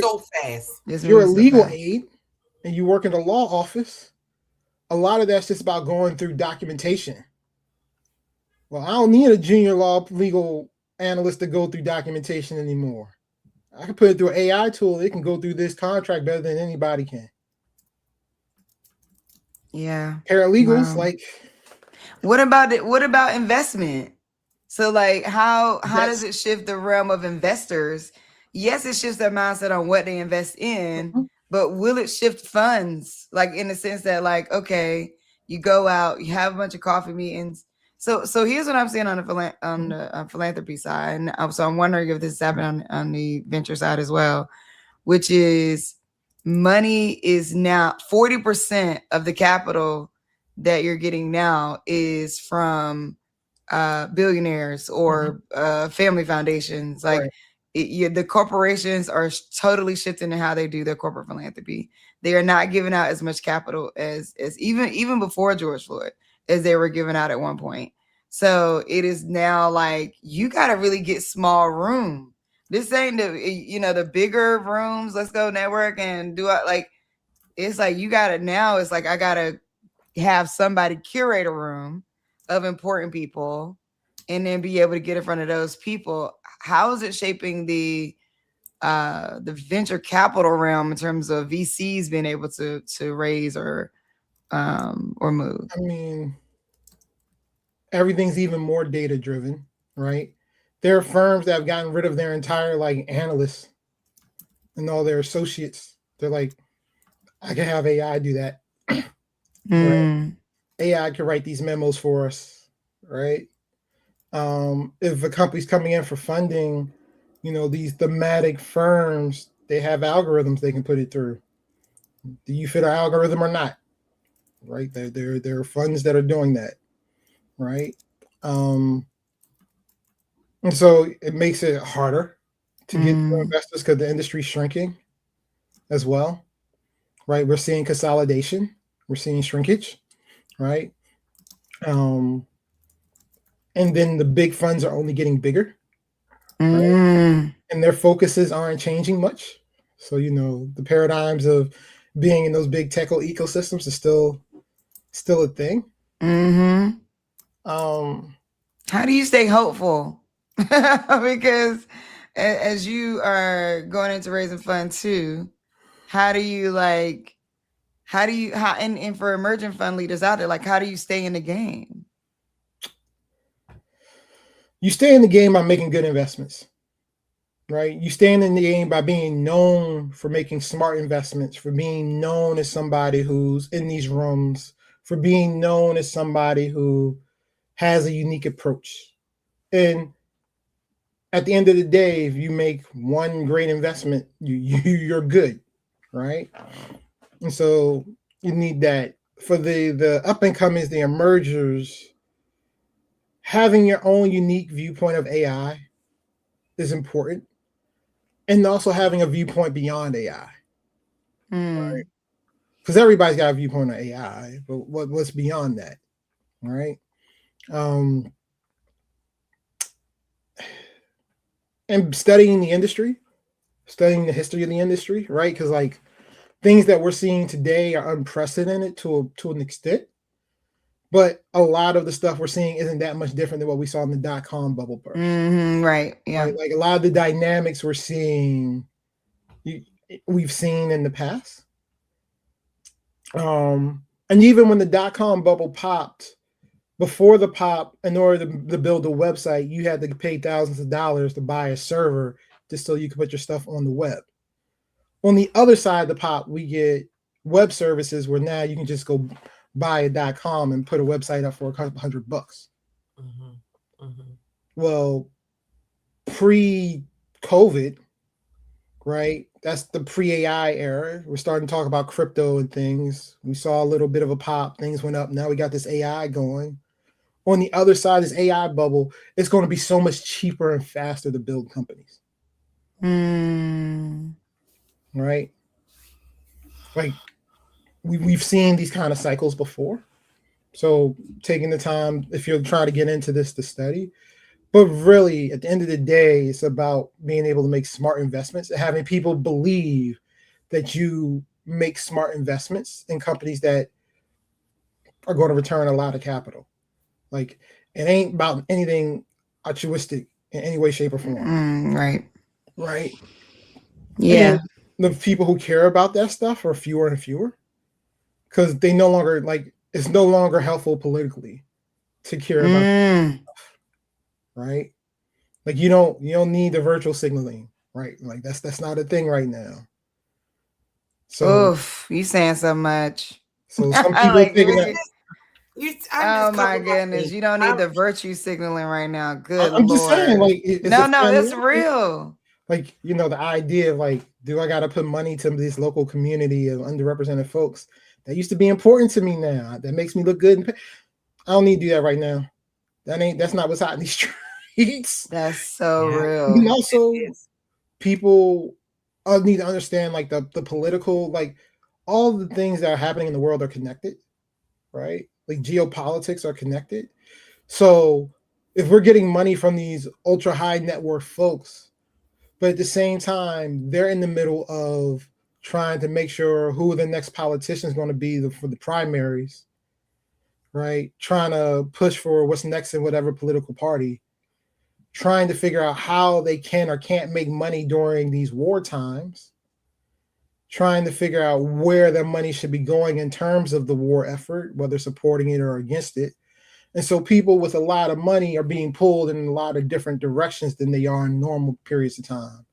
So fast. If you're a legal aid and you work in a law office, a lot of that's just about going through documentation. Well, I don't need a junior law legal analyst to go through documentation anymore. I can put it through an AI tool. It can go through this contract better than anybody can. Yeah. Paralegals, like. What about investment? So like how does it shift the realm of investors? Yes, it shifts their mindset on what they invest in. But will it shift funds? Like in the sense that like, okay, you go out, you have a bunch of coffee meetings. So here's what I'm seeing on the philanthropy side. And so I'm wondering if this is happening on the venture side as well, which is money is now 40% of the capital that you're getting now is from billionaires or family foundations. Like the corporations are totally shifting in how they do their corporate philanthropy. They are not giving out as much capital as even before George Floyd as they were giving out at one point. So it is now like you got to really get small room. This ain't the bigger rooms. Let's go network and do it. Like it's like you gotta now. It's like I gotta have somebody curate a room of important people, and then be able to get in front of those people. How is it shaping the venture capital realm in terms of VCs being able to raise or move? I mean, everything's even more data driven, right? There are firms that have gotten rid of their entire like analysts and all their associates. They're like, I can have AI do that. Right? AI can write these memos for us, right? If a company's coming in for funding, these thematic firms, they have algorithms they can put it through. Do you fit our algorithm or not? Right? There are funds that are doing that, right? And so it makes it harder to get investors because the industry's shrinking as well, right? We're seeing consolidation, we're seeing shrinkage, right? And then the big funds are only getting bigger, right? And their focuses aren't changing much. So, the paradigms of being in those big tech ecosystems is still a thing. How do you stay hopeful? Because as you are going into raising funds too, how do you and for emerging fund leaders out there, like how do you stay in the game? You stay in the game by making good investments, right? You stay in the game by being known for making smart investments, for being known as somebody who's in these rooms, for being known as somebody who has a unique approach. And at the end of the day, if you make one great investment, you're good, right? And so you need that. For the up and comings, the emergers, having your own unique viewpoint of AI is important, and also having a viewpoint beyond AI, right? Because everybody's got a viewpoint on AI, but what's beyond that, right? And studying the industry, studying the history of the industry, right? Because like things that we're seeing today are unprecedented to an extent, but a lot of the stuff we're seeing isn't that much different than what we saw in the .com bubble burst. Right. Yeah. Right? Like a lot of the dynamics we're seeing, we've seen in the past. And even when the .com bubble popped, before the pop, in order to build a website, you had to pay thousands of dollars to buy a server just so you could put your stuff on the web. On the other side of the pop, we get web services where now you can just go buy a .com and put a website up for a couple $100. Well, pre-COVID, right? That's the pre-AI era. We're starting to talk about crypto and things. We saw a little bit of a pop. Things went up. Now we got this AI going. On the other side of this AI bubble, it's going to be so much cheaper and faster to build companies. Right? Like we've seen these kind of cycles before. So taking the time, if you're trying to get into this to study, but really at the end of the day, it's about being able to make smart investments and having people believe that you make smart investments in companies that are going to return a lot of capital. Like it ain't about anything altruistic in any way, shape, or form. Right. Yeah. And the people who care about that stuff are fewer and fewer because they no longer it's no longer helpful politically to care about stuff, right? Like you don't need the virtual signaling, right? Like that's not a thing right now. So you saying so much. So some people thinking that. Oh my goodness! You don't need the virtue signaling right now. Good I'm Lord. just saying, like, no, it's real. Like, the idea of like, do I got to put money to this local community of underrepresented folks that used to be important to me now? That makes me look good. I don't need to do that right now. That's not what's hot in these streets. That's so real. And also, people need to understand like the political, like all the things that are happening in the world are connected, right? Like geopolitics are connected. So if we're getting money from these ultra high net worth folks, but at the same time, they're in the middle of trying to make sure who the next politician is going to be for the primaries, right? Trying to push for what's next in whatever political party, trying to figure out how they can or can't make money during these war times, trying to figure out where their money should be going in terms of the war effort, whether supporting it or against it. And so people with a lot of money are being pulled in a lot of different directions than they are in normal periods of time.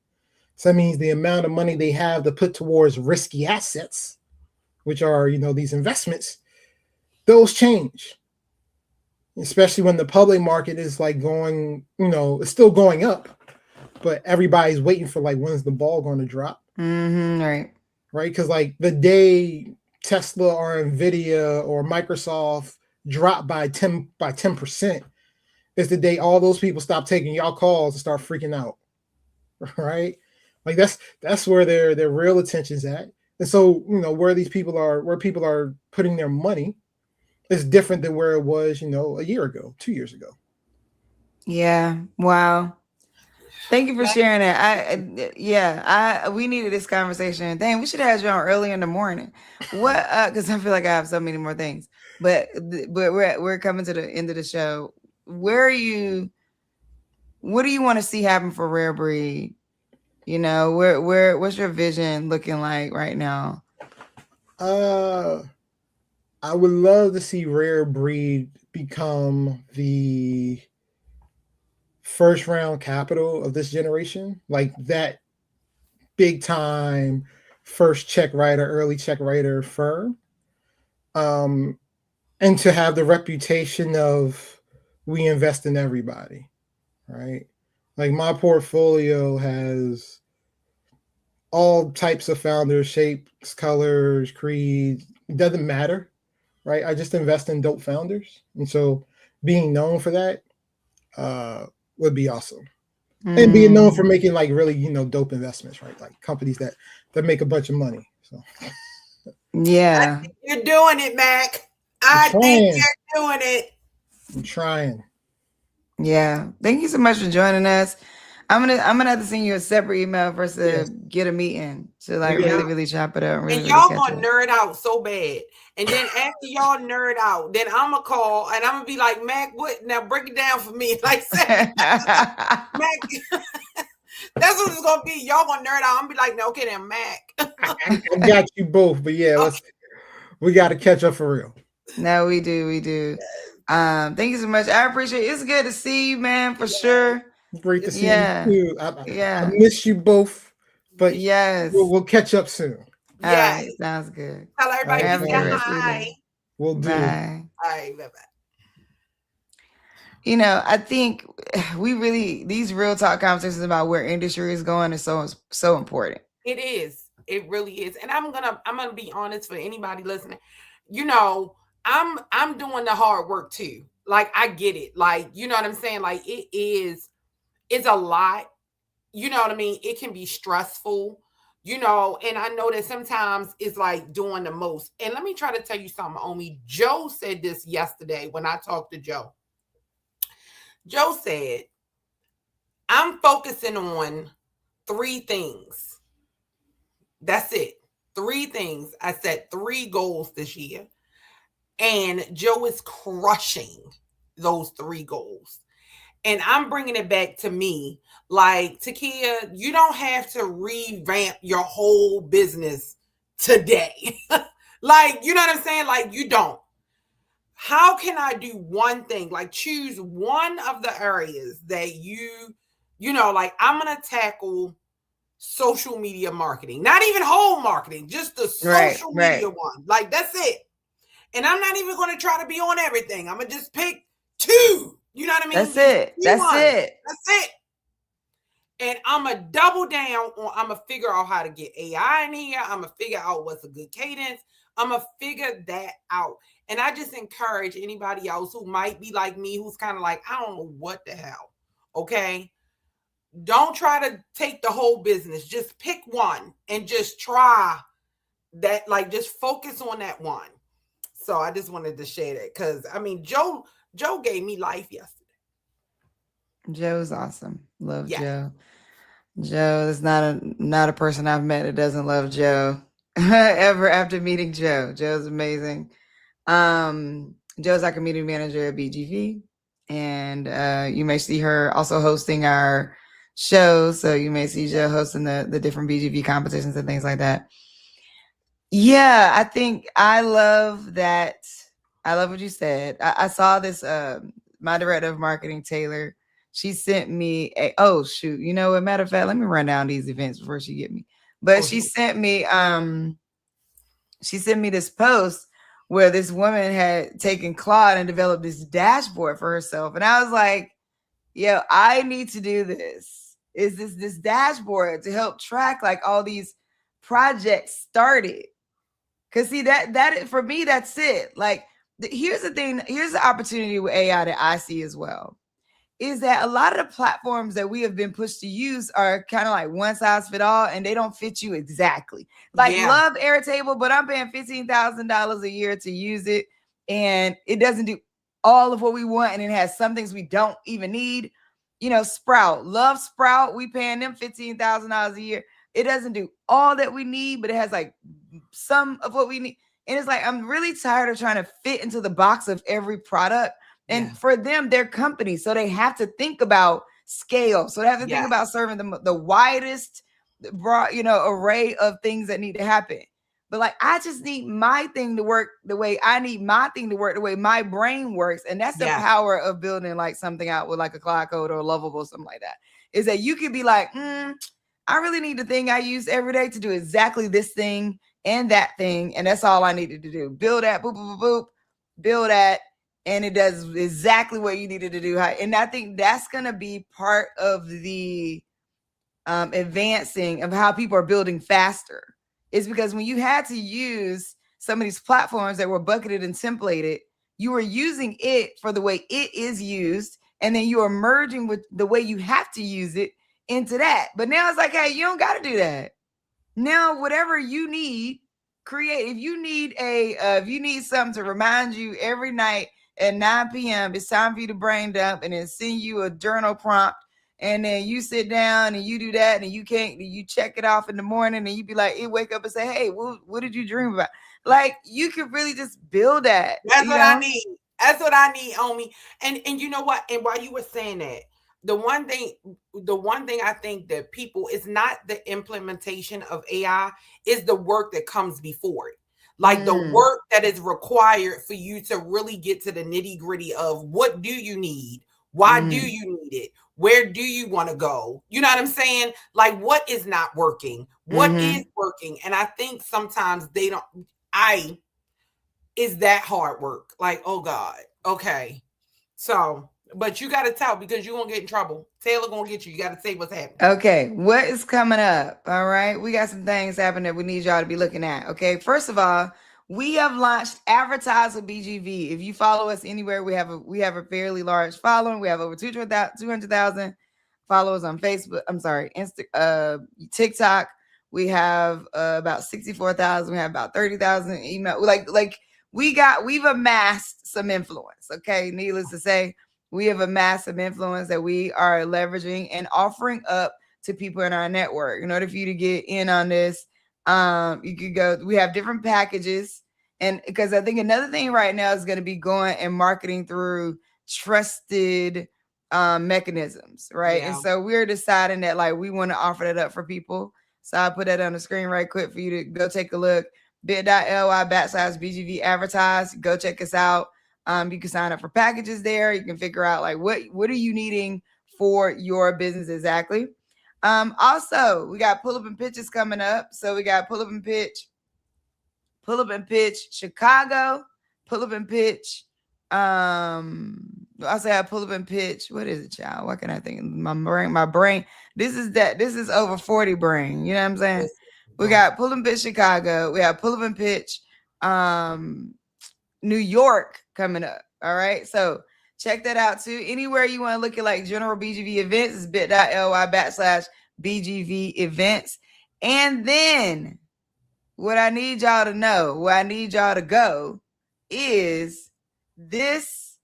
So that means the amount of money they have to put towards risky assets, which are, these investments, those change. Especially when the public market is like going, it's still going up, but everybody's waiting for like, when's the ball going to drop? Right. Right. Because like the day Tesla or Nvidia or Microsoft drop by 10% is the day all those people stop taking y'all calls and start freaking out. Right. Like that's where their real attention's at. And so, where people are putting their money is different than where it was, a year ago, 2 years ago. Yeah. Wow. Thank you for sharing that. We needed this conversation. Dang, we should have had you on early in the morning. What? Because I feel like I have so many more things. But we're coming to the end of the show. What do you want to see happen for Rare Breed? What's your vision looking like right now? I would love to see Rare Breed become the first round capital of this generation, like that big time first check writer, early check writer firm. And to have the reputation of we invest in everybody, right? Like my portfolio has all types of founders, shapes, colors, creeds. It doesn't matter, right? I just invest in dope founders. And so being known for that would be awesome. And being known for making like really, dope investments, right? Like companies that make a bunch of money. So yeah. You're doing it, Mac. I think you're doing it. I'm trying. Yeah. Thank you so much for joining us. I'm gonna have to send you a separate email for us to get a meeting to like really chop it up. And y'all gonna nerd out so bad. And then after y'all nerd out, then I'm gonna call and I'm gonna be like, Mac, what? Now break it down for me. Like, Mac, that's what it's gonna be. Y'all gonna nerd out. I'm gonna be like, no, okay, then Mac. I got you both, but we got to catch up for real. No, we do. Thank you so much. I appreciate it. It's good to see you, man, for sure. Great to see you too. I miss you both, but we'll catch up soon. All right, sounds good. Tell everybody hi. We'll do. Bye. All right, bye-bye. I think these real talk conversations about where industry is going is so important. It is. It really is. And I'm gonna be honest for anybody listening. I'm doing the hard work too. Like I get it. Like, you know what I'm saying? Like it's a lot. You know what I mean? It can be stressful, and I know that sometimes it's like doing the most. And let me try to tell you something, Omi. Joe said this yesterday when I talked to Joe. Joe said, I'm focusing on 3 things. That's it. 3 things. I set 3 goals this year. And Joe is crushing those 3 goals. And I'm bringing it back to me. Like, Takia, you don't have to revamp your whole business today. Like, you know what I'm saying? Like, you don't. How can I do one thing? Like, choose one of the areas that like, I'm going to tackle social media marketing. Not even whole marketing, just the social media one. Like, that's it. And I'm not even going to try to be on everything. I'm going to just pick 2. You know what I mean? That's it. That's it. And I'm going to double down on, I'm going to figure out how to get AI in here. I'm going to figure out what's a good cadence. I'm going to figure that out. And I just encourage anybody else who might be like me, who's kind of like, I don't know what the hell. Okay. Don't try to take the whole business. Just pick one and just try that. Like, just focus on that one. So I just wanted to share that because, I mean, Joe gave me life yesterday. Joe's awesome. Love Joe. Joe is not a person I've met that doesn't love Joe ever after meeting Joe. Joe's amazing. Joe's our community manager at BGV, and you may see her also hosting our shows. So you may see Joe hosting the different BGV competitions and things like that. Yeah, I think I love that. I love what you said. I saw this. My director of marketing, Taylor, she sent me a. Oh shoot! You know, as a matter of fact, let me run down these events before she get me. But she sent me. She sent me this post where this woman had taken Claude and developed this dashboard for herself, and I was like, "Yo, I need to do this. Is this dashboard to help track like all these projects started?" Cause see that for me, that's it. Like, here's the thing. Here's the opportunity with AI that I see as well. Is that a lot of the platforms that we have been pushed to use are kind of like one size fit all, and they don't fit you exactly. Like, love Airtable, but I'm paying $15,000 a year to use it, and it doesn't do all of what we want, and it has some things we don't even need. You know, Sprout, love Sprout. We paying them $15,000 a year. It doesn't do all that we need, but it has like some of what we need. And it's like, I'm really tired of trying to fit into the box of every product. And for them, they're companies, so they have to think about scale. So they have to think about serving the widest, broad, array of things that need to happen. But like, I just need my thing to work the way I need my thing to work, the way my brain works. And that's the power of building like something out with like a Cloud Code or a Lovable, something like that. Is that you could be like, I really need the thing I use every day to do exactly this thing and that thing. And that's all I needed to do. Build that, boop, boop, boop, boop, build that. And it does exactly what you needed to do. And I think that's going to be part of the advancing of how people are building faster. Is because when you had to use some of these platforms that were bucketed and templated, you were using it for the way it is used. And then you are merging with the way you have to use it into that. But now it's like, hey, you don't got to do that. Now, whatever you need, create. If you need something to remind you every night at 9 p.m., it's time for you to brain dump, and then send you a journal prompt. And then you sit down and you do that, and you check it off in the morning, and you be like, you wake up and say, hey, what did you dream about? Like, you could really just build that. That's what I need. That's what I need, homie. And you know what? And while you were saying that, the one thing I think that people, is not the implementation of AI, is the work that comes before it. Like the work that is required for you to really get to the nitty gritty of what do you need? Why do you need it? Where do you want to go? You know what I'm saying? Like, what is not working? What is working? And I think sometimes is that hard work. Like, oh God. Okay. So, but you got to tell, because you're going to get in trouble. Taylor going to get you. You got to say what's happening. Okay. What is coming up? All right. We got some things happening that we need y'all to be looking at. Okay. First of all, we have launched Advertise with BGV. If you follow us anywhere, we have a fairly large following. We have over 200,000 followers on Facebook. I'm sorry, TikTok. We have about 64,000. We have about 30,000 email. We've amassed some influence. Okay, needless to say, we have amassed some influence that we are leveraging and offering up to people in our network. In order for you to get in on this, you could go. We have different packages, and because I think another thing right now is going to be going and marketing through trusted mechanisms, right? And so we're deciding that like we want to offer that up for people. So I put that on the screen right quick for you to go take a look. bit.ly/BGV advertise. Go check us out. You can sign up for packages there. You can figure out like what are you needing for your business exactly. Also, we got pull up and pitches coming up. So we got pull up and pitch Chicago, pull up and pitch. I also have pull up and pitch. What is it, child? What can I think? My brain. This is over 40 brain. You know what I'm saying? We got pull up and pitch Chicago. We have pull up and pitch New York coming up. All right. So check that out too. Anywhere you want to look at like general BGV events is bit.ly/BGV events. And then what I need y'all to know, where I need y'all to go is this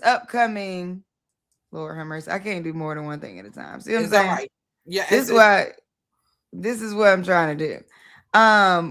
upcoming Lord have mercy. I can't do more than one thing at a time. See what I'm It's all saying? right. Yeah. This is what I'm trying to do.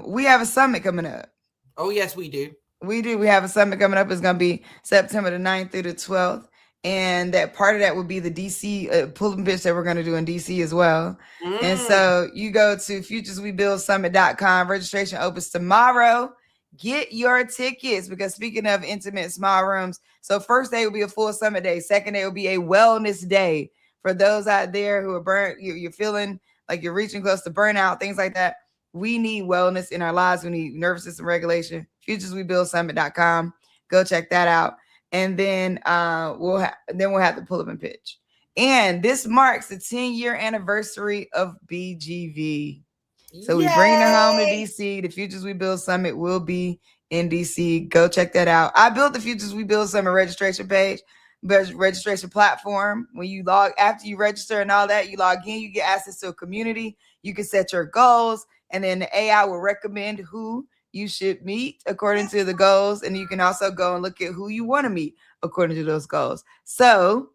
We have a summit coming up. Oh, yes, we do. We do. We have a summit coming up. It's going to be September the 9th through the 12th. And that part of that would be the DC pull and pitch that we're going to do in DC as well. And so you go to futureswebuildsummit.com. Registration opens tomorrow. Get your tickets, because speaking of intimate small rooms, so first day will be a full summit day. Second day will be a wellness day for those out there who are burnt. You're feeling like you're reaching close to burnout, things like that. We need wellness in our lives. We need nervous system regulation. Futureswebuildsummit.com. Go check that out. And then we'll have to pull up and pitch. And this marks the 10-year anniversary of BGV. So we bring it home to DC. The Futures We Build Summit will be in DC. Go check that out. I built the Futures We Build Summit registration page, registration platform. When you after you register and all that, you log in, you get access to a community. You can set your goals, and then the AI will recommend who you should meet according to the goals. And you can also go and look at who you want to meet according to those goals. So,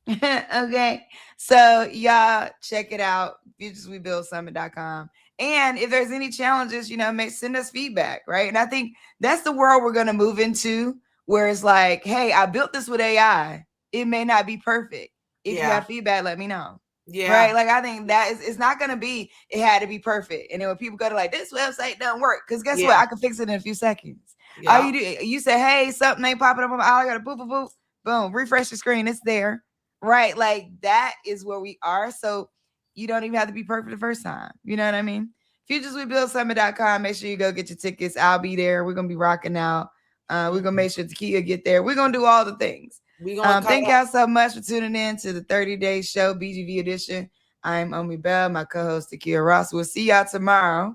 okay. So y'all check it out. FuturesWeBuildSummit.com. And if there's any challenges, send us feedback, right? And I think that's the world we're going to move into, where it's like, hey, I built this with AI. It may not be perfect. If you have feedback, let me know. Yeah. Right. Like, I think that it's not going to be, it had to be perfect. And then when people go to like, this website doesn't work, because guess what? I can fix it in a few seconds. Yeah. All you do, you say, hey, something ain't popping up on my, I got to boop, boop, boop, boom, refresh the screen. It's there. Right. Like, that is where we are. So you don't even have to be perfect the first time. You know what I mean? FuturesWeBuildSummit.com. Make sure you go get your tickets. I'll be there. We're going to be rocking out. We're going to make sure Takia get there. We're going to do all the things. Thank y'all so much for tuning in to the 30-day show, BGV Edition. I'm Omi Bell, my co-host Takia Ross. We'll see y'all tomorrow.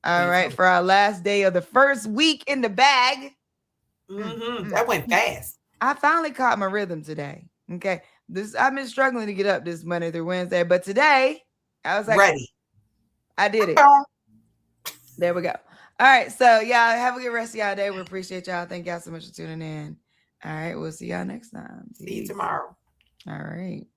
All right, for our last day of the first week in the bag. That went fast. I finally caught my rhythm today. Okay. I've been struggling to get up this Monday through Wednesday, but today I was like, ready. I did it. There we go. All right. So y'all have a good rest of y'all day. We appreciate y'all. Thank y'all so much for tuning in. All right. We'll see y'all next time. See you tomorrow. All right.